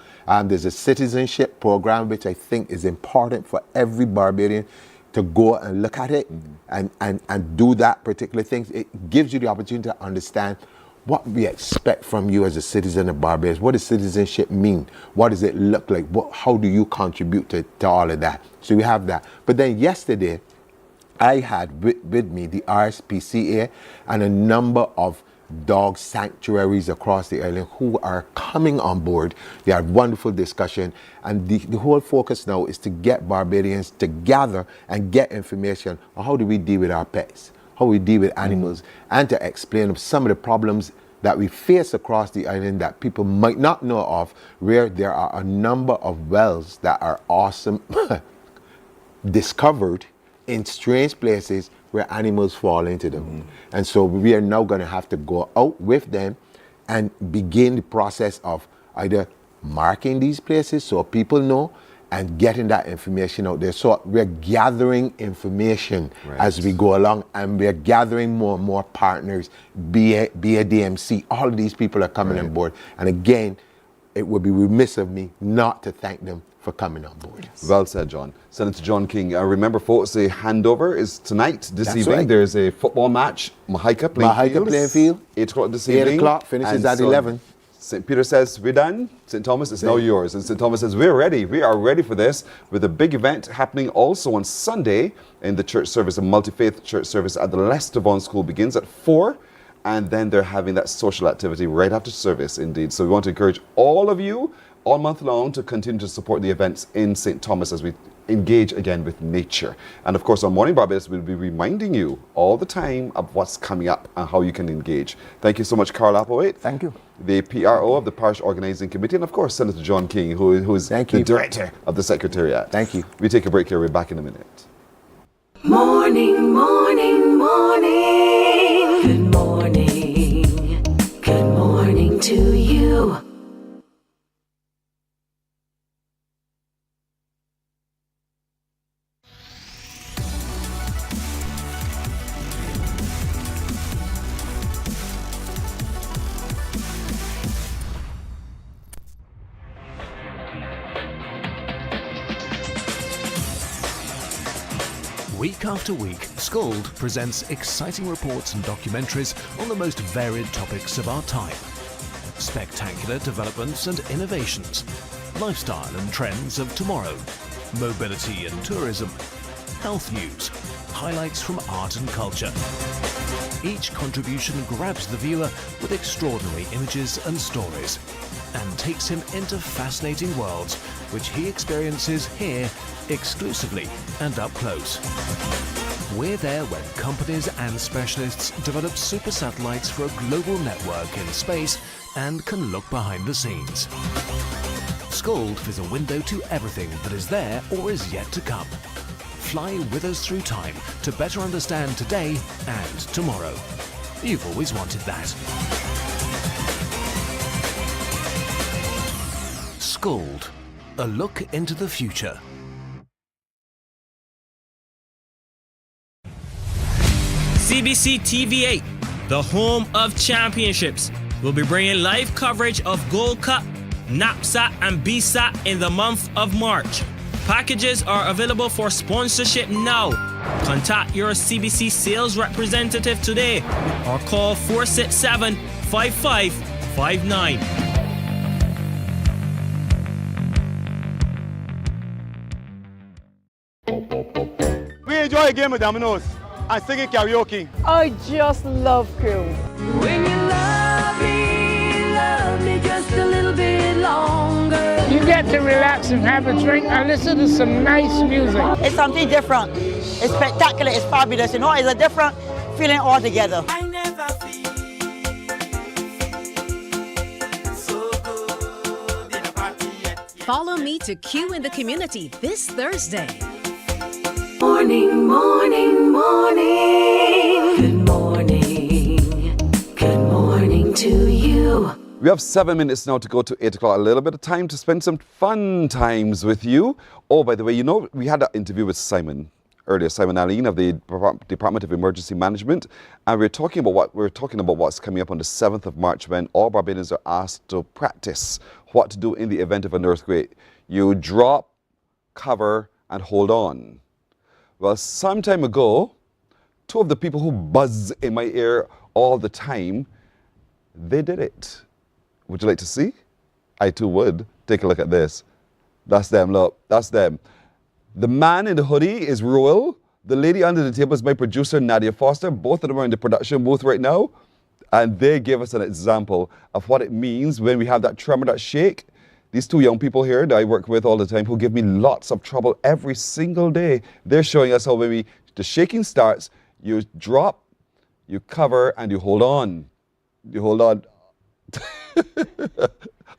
There's a citizenship program which I think is important for every Barbadian to go and look at it and do that particular thing. It gives you the opportunity to understand what we expect from you as a citizen of Barbados. What does citizenship mean? What does it look like? How do you contribute to all of that? So we have that. But then yesterday, I had with me the RSPCA and a number of dog sanctuaries across the island who are coming on board. They had wonderful discussion, and the whole focus now is to get Barbadians to gather and get information on how do we deal with our pets, how we deal with animals, and to explain some of the problems that we face across the island that people might not know of, where there are a number of wells that are awesome discovered in strange places where animals fall into them. And so we are now going to have to go out with them and begin the process of either marking these places so people know and getting that information out there. So we're gathering information as we go along, and we're gathering more and more partners, BADMC, all of these people are coming on board. And again, it would be remiss of me not to thank them for coming on board. Well said, John. Senator John King. Remember, folks, the handover is tonight, this evening. Right. There's a football match, Mahika playing field. 8 o'clock this evening. 8 o'clock, finishes at 11. St. Peter says, we're done. St. Thomas is now yours. And St. Thomas says, we're ready. We are ready for this, with a big event happening also on Sunday in the church service. A multi-faith church service at the Les Dvon School begins at 4. And then they're having that social activity right after service, indeed. So we want to encourage all of you all month long to continue to support the events in St. Thomas as we engage again with nature. And of course, on Morning Barbados, we'll be reminding you all the time of what's coming up and how you can engage. Thank you so much, Carl Applewhite. Thank you. The PRO of the Parish Organizing Committee, and of course, Senator John King, who is the Director of the Secretariat. Thank you. We take a break here. We're back in a minute. Morning, morning, morning. Good morning. Good morning to you. Week after week, Scold presents exciting reports and documentaries on the most varied topics of our time. Spectacular developments and innovations, lifestyle and trends of tomorrow, mobility and tourism, health news, highlights from art and culture. Each contribution grabs the viewer with extraordinary images and stories, and takes him into fascinating worlds which he experiences here exclusively and up close. We're there when companies and specialists develop super satellites for a global network in space and can look behind the scenes. Scold is a window to everything that is there or is yet to come. Fly with us through time to better understand today and tomorrow. You've always wanted that. Scold, a look into the future. CBC TV8, the home of championships, will be bringing live coverage of Gold Cup, NAPSAT and BSAT in the month of March. Packages are available for sponsorship now. Contact your CBC sales representative today or call 467-5559. We enjoy a game of dominoes and singing karaoke. I just love cruise. When you love me just a little bit longer. You get to relax and have a drink and listen to some nice music. It's something different. It's spectacular. It's fabulous. You know, it's a different feeling altogether. I never feel so good in a party yet. Follow me to Q in the Community this Thursday. Morning, morning, morning. Good morning. Good morning to you. We have 7 minutes now to go to 8 o'clock. A little bit of time to spend some fun times with you. Oh, by the way, you know, we had an interview with Simon earlier, Simon Allen of the Department of Emergency Management, and we're talking about what's coming up on the 7th of March when all Barbadians are asked to practice what to do in the event of an earthquake. You drop, cover, and hold on. Well, some time ago, two of the people who buzz in my ear all the time, they did it. Would you like to see? I too would. Take a look at this. That's them, look. That's them. The man in the hoodie is Roel. The lady under the table is my producer, Nadia Foster. Both of them are in the production booth right now. And they gave us an example of what it means when we have that tremor, that shake. These two young people here that I work with all the time who give me lots of trouble every single day. They're showing us how when the shaking starts, you drop, you cover, and you hold on. You hold on.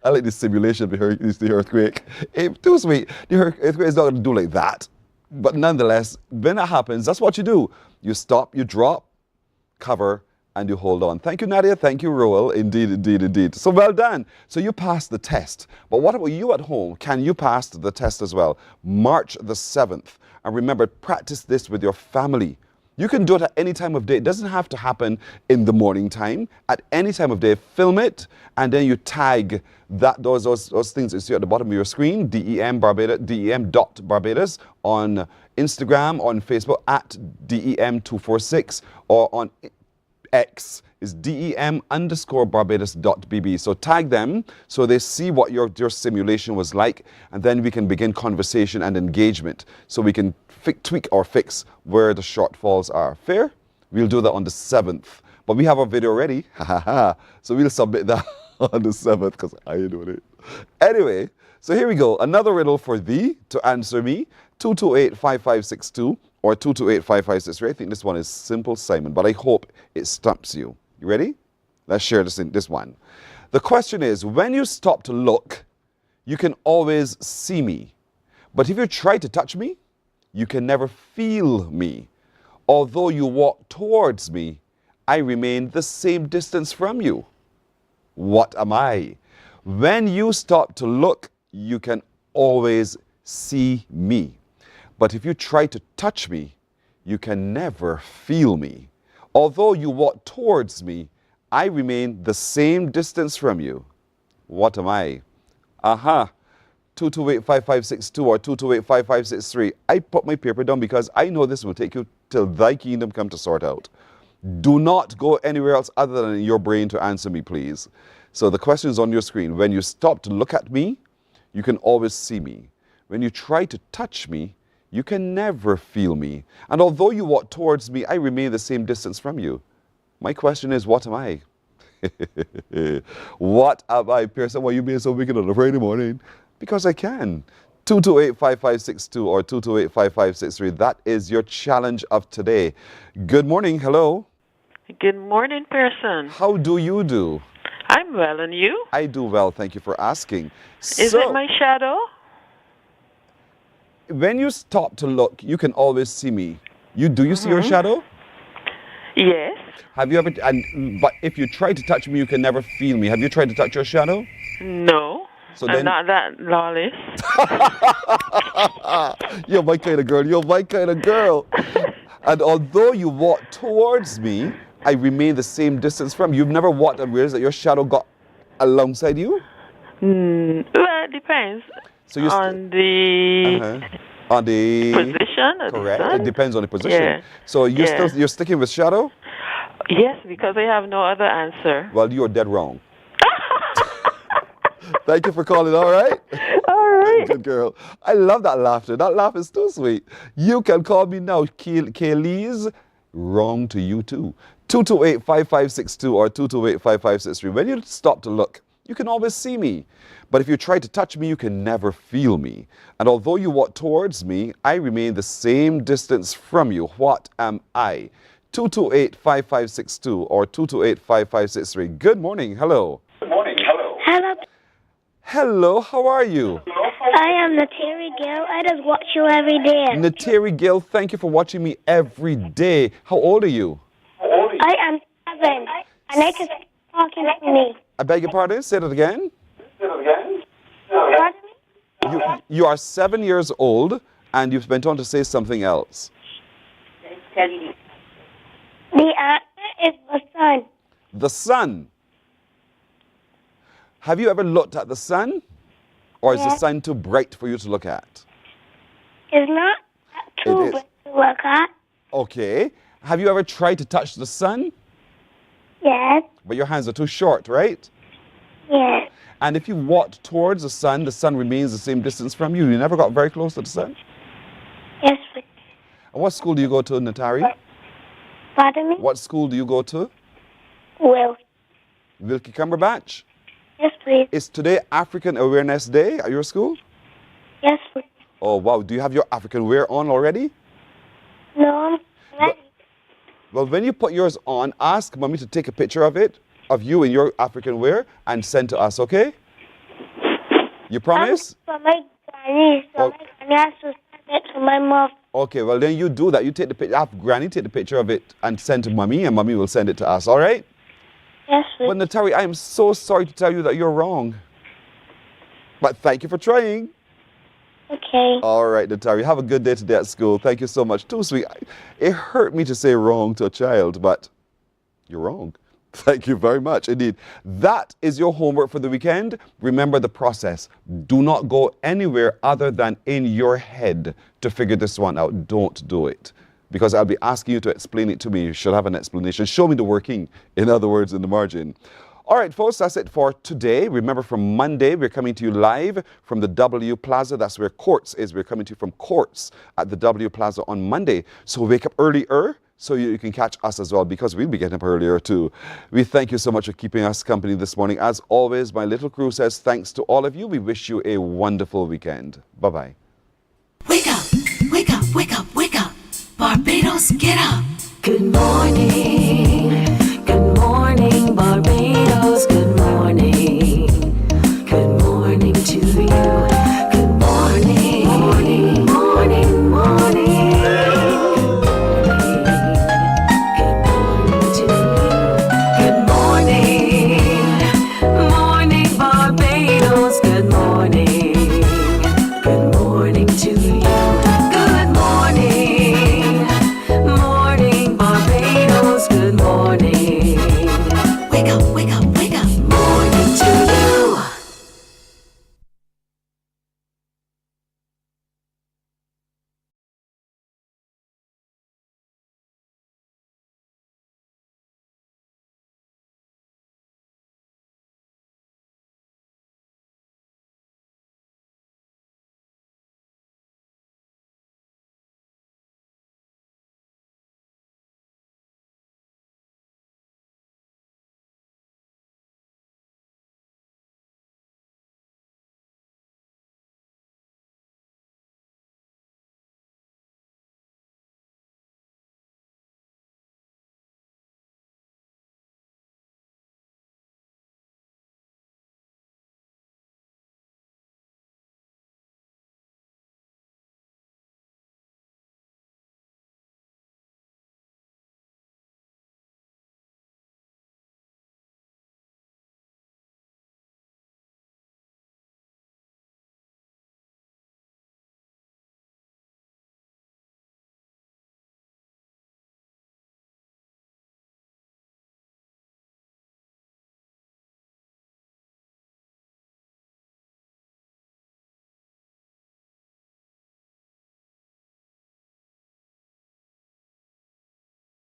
I like this simulation of the earthquake. It's too sweet. The earthquake is not going to do like that. But nonetheless, when that happens, that's what you do. You stop, you drop, cover, and you hold on. Thank you, Nadia. Thank you, Roel. Indeed, indeed, indeed. So well done. So you passed the test. But what about you at home? Can you pass the test as well? March the 7th. And remember, practice this with your family. You can do it at any time of day. It doesn't have to happen in the morning time. At any time of day, film it, and then you tag those things you see at the bottom of your screen, dem.barbados on Instagram, on Facebook at dem246, or on X is dem_barbados.bb. So tag them so they see what your simulation was like, and then we can begin conversation and engagement so we can tweak or fix where the shortfalls are. Fair? We'll do that on the 7th. But we have our video ready. So we'll submit that on the 7th because I ain't doing it. Anyway, so here we go. Another riddle for thee to answer me. 228-5562 or 228-5563. I think this one is simple, Simon, but I hope it stumps you. You ready? Let's share this one. The question is, when you stop to look, you can always see me. But if you try to touch me, you can never feel me. Although you walk towards me, I remain the same distance from you. What am I? When you stop to look, you can always see me. But if you try to touch me, you can never feel me. Although you walk towards me, I remain the same distance from you. What am I? 228-5562 or 228-5563. I put my paper down because I know this will take you till thy kingdom come to sort out. Do not go anywhere else other than in your brain to answer me, please. So the question is on your screen. When you stop to look at me, you can always see me. When you try to touch me, you can never feel me. And although you walk towards me, I remain the same distance from you. My question is, what am I? What am I, Pearson? Why are you being so wicked on a Friday morning? Because I can. 228-5562 or 228-5563. That is your challenge of today. Good morning. Hello. Good morning, Pearson. How do you do? I'm well, and you? I do well. Thank you for asking. Is it my shadow? When you stop to look, you can always see me. Do you see your shadow? Yes. Have you ever? But if you try to touch me, you can never feel me. Have you tried to touch your shadow? No. So I'm not that lawless. You're my kind of girl. You're my kind of girl. And although you walk towards me, I remain the same distance from you. You've never walked and realized that your shadow got alongside you? Well, it depends on the position. Correct. It depends on the position. Yeah. So you're sticking with shadow? Yes, because I have no other answer. Well, you're dead wrong. Thank you for calling, all right? All right. Good girl. I love that laughter. That laugh is too sweet. You can call me now, Kaylee's. Wrong to you too. 228-5562 or 228-5563. When you stop to look, you can always see me. But if you try to touch me, you can never feel me. And although you walk towards me, I remain the same distance from you. What am I? 228-5562 or 228-5563. Good morning. Hello. Good morning. Hello. Hello. Hello. How are you? I am Nateri Gill. I just watch you every day. Nateri Gill, thank you for watching me every day. How old are you? I am 7. And I just talking to me. I beg your pardon? Say that again. Pardon me? You are 7 years old and you've went on to say something else. The answer is the sun. The sun. Have you ever looked at the sun? Or is the Yes. sun too bright for you to look at? It's not too It is. bright to look at. Okay. Have you ever tried to touch the sun? Yes. But your hands are too short, right? Yes. And if you walked towards the sun remains the same distance from you. You never got very close to the sun? Yes, please. And what school do you go to, Natari? Pardon me? What school do you go to? Well, Wilkie Cumberbatch? yes, please. Is today African Awareness Day at your school? Yes, please. Oh, wow. Do you have your African wear on already? No, I'm ready. Well, when you put yours on, ask Mommy to take a picture of it, of you in your African wear, and send to us, okay? You promise? For my granny, so my granny has to send it to my mom. Okay, well, then you do that. You take the picture, have Granny take the picture of it and send to Mommy, and Mommy will send it to us, all right? Yes, please. But Natari, I am so sorry to tell you that you're wrong. But thank you for trying. Okay. All right, Natari, have a good day today at school. Thank you so much. Too sweet. It hurt me to say wrong to a child, but you're wrong. Thank you very much indeed. That is your homework for the weekend. Remember the process. Do not go anywhere other than in your head to figure this one out. Don't do it. Because I'll be asking you to explain it to me. You should have an explanation. Show me the working, in other words, in the margin. All right, folks, that's it for today. Remember, from Monday, we're coming to you live from the W Plaza. That's where Courts is. We're coming to you from Courts at the W Plaza on Monday. So wake up earlier so you can catch us as well, because we'll be getting up earlier too. We thank you so much for keeping us company this morning. As always, my little crew says thanks to all of you. We wish you a wonderful weekend. Bye-bye. Wake up, wake up, wake up, wake up. Barbados, get up. Good morning, Barbados.